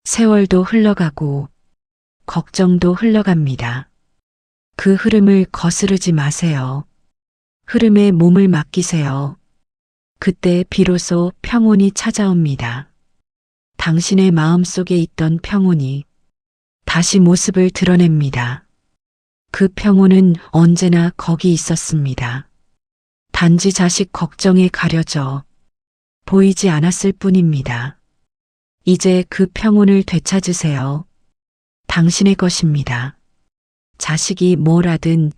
세월도 흘러가고 걱정도 흘러갑니다. 그 흐름을 거스르지 마세요. 흐름에 몸을 맡기세요. 그때 비로소 평온이 찾아옵니다. 당신의 마음속에 있던 평온이 다시 모습을 드러냅니다. 그 평온은 언제나 거기 있었습니다. 단지 자식 걱정에 가려져 보이지 않았을 뿐입니다. 이제 그 평온을 되찾으세요. 당신의 것입니다. 자식이 뭘 하든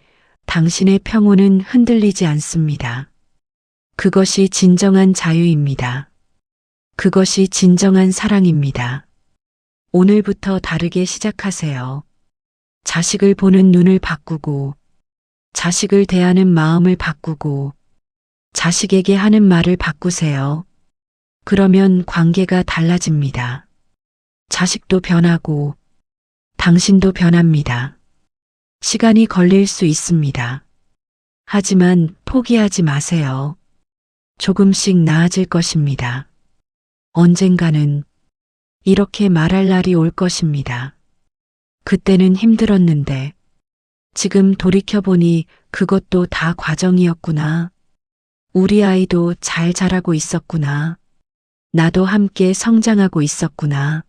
당신의 평온은 흔들리지 않습니다. 그것이 진정한 자유입니다. 그것이 진정한 사랑입니다. 오늘부터 다르게 시작하세요. 자식을 보는 눈을 바꾸고, 자식을 대하는 마음을 바꾸고, 자식에게 하는 말을 바꾸세요. 그러면 관계가 달라집니다. 자식도 변하고, 당신도 변합니다. 시간이 걸릴 수 있습니다. 하지만 포기하지 마세요. 조금씩 나아질 것입니다. 언젠가는 이렇게 말할 날이 올 것입니다. 그때는 힘들었는데 지금 돌이켜보니 그것도 다 과정이었구나. 우리 아이도 잘 자라고 있었구나. 나도 함께 성장하고 있었구나.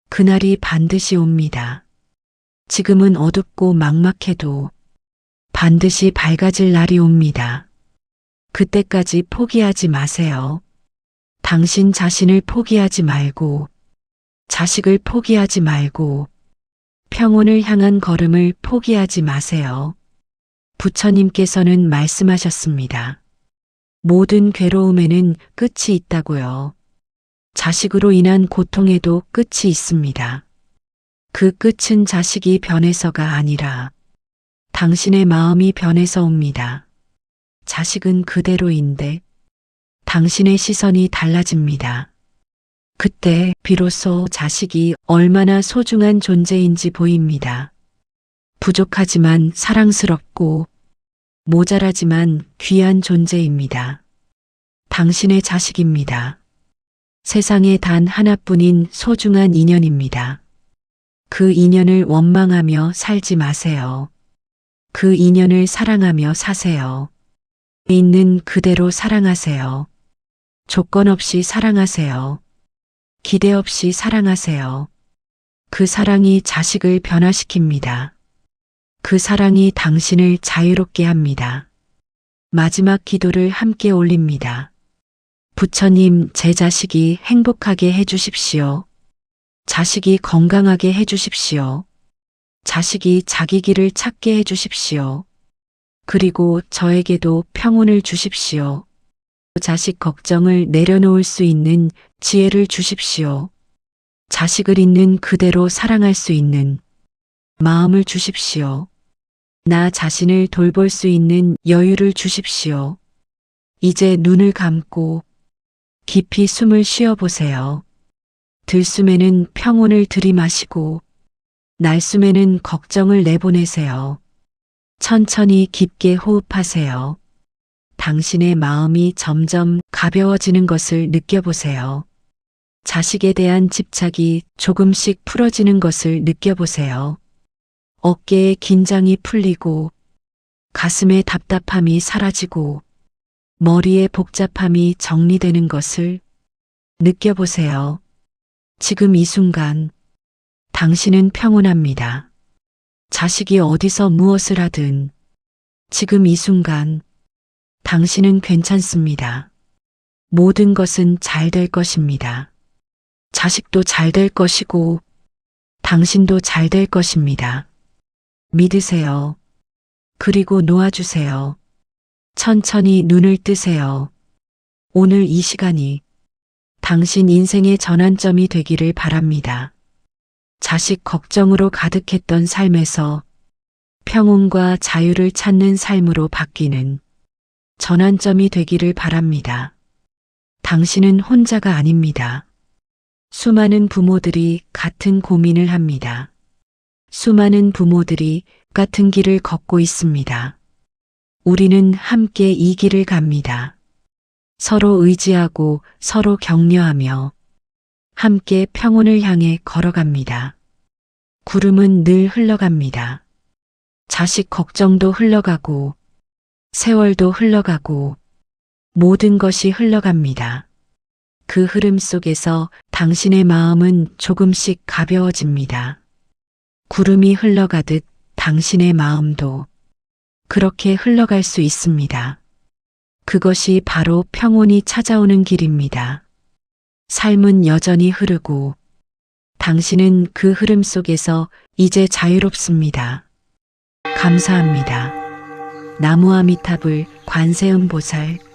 그날이 반드시 옵니다. 지금은 어둡고 막막해도 반드시 밝아질 날이 옵니다. 그때까지 포기하지 마세요. 당신 자신을 포기하지 말고, 자식을 포기하지 말고, 평온을 향한 걸음을 포기하지 마세요. 부처님께서는 말씀하셨습니다. 모든 괴로움에는 끝이 있다고요. 자식으로 인한 고통에도 끝이 있습니다. 그 끝은 자식이 변해서가 아니라 당신의 마음이 변해서 옵니다. 자식은 그대로인데 당신의 시선이 달라집니다. 그때 비로소 자식이 얼마나 소중한 존재인지 보입니다. 부족하지만 사랑스럽고 모자라지만 귀한 존재입니다. 당신의 자식입니다. 세상에 단 하나뿐인 소중한 인연입니다. 그 인연을 원망하며 살지 마세요. 그 인연을 사랑하며 사세요. 있는 그대로 사랑하세요. 조건 없이 사랑하세요. 기대 없이 사랑하세요. 그 사랑이 자식을 변화시킵니다. 그 사랑이 당신을 자유롭게 합니다. 마지막 기도를 함께 올립니다. 부처님, 제 자식이 행복하게 해주십시오. 자식이 건강하게 해주십시오. 자식이 자기 길을 찾게 해주십시오. 그리고 저에게도 평온을 주십시오. 자식 걱정을 내려놓을 수 있는 지혜를 주십시오. 자식을 있는 그대로 사랑할 수 있는 마음을 주십시오. 나 자신을 돌볼 수 있는 여유를 주십시오. 이제 눈을 감고 깊이 숨을 쉬어보세요. 들숨에는 평온을 들이마시고 날숨에는 걱정을 내보내세요. 천천히 깊게 호흡하세요. 당신의 마음이 점점 가벼워지는 것을 느껴보세요. 자식에 대한 집착이 조금씩 풀어지는 것을 느껴보세요. 어깨의 긴장이 풀리고 가슴의 답답함이 사라지고 머리의 복잡함이 정리되는 것을 느껴보세요. 지금 이 순간 당신은 평온합니다. 자식이 어디서 무엇을 하든 지금 이 순간 당신은 괜찮습니다. 모든 것은 잘 될 것입니다. 자식도 잘 될 것이고 당신도 잘 될 것입니다. 믿으세요. 그리고 놓아주세요. 천천히 눈을 뜨세요. 오늘 이 시간이 당신 인생의 전환점이 되기를 바랍니다. 자식 걱정으로 가득했던 삶에서 평온과 자유를 찾는 삶으로 바뀌는 전환점이 되기를 바랍니다. 당신은 혼자가 아닙니다. 수많은 부모들이 같은 고민을 합니다. 수많은 부모들이 같은 길을 걷고 있습니다. 우리는 함께 이 길을 갑니다. 서로 의지하고 서로 격려하며 함께 평온을 향해 걸어갑니다. 구름은 늘 흘러갑니다. 자식 걱정도 흘러가고 세월도 흘러가고 모든 것이 흘러갑니다. 그 흐름 속에서 당신의 마음은 조금씩 가벼워집니다. 구름이 흘러가듯 당신의 마음도 그렇게 흘러갈 수 있습니다. 그것이 바로 평온이 찾아오는 길입니다. 삶은 여전히 흐르고 당신은 그 흐름 속에서 이제 자유롭습니다. 감사합니다. 나무아미타불 관세음보살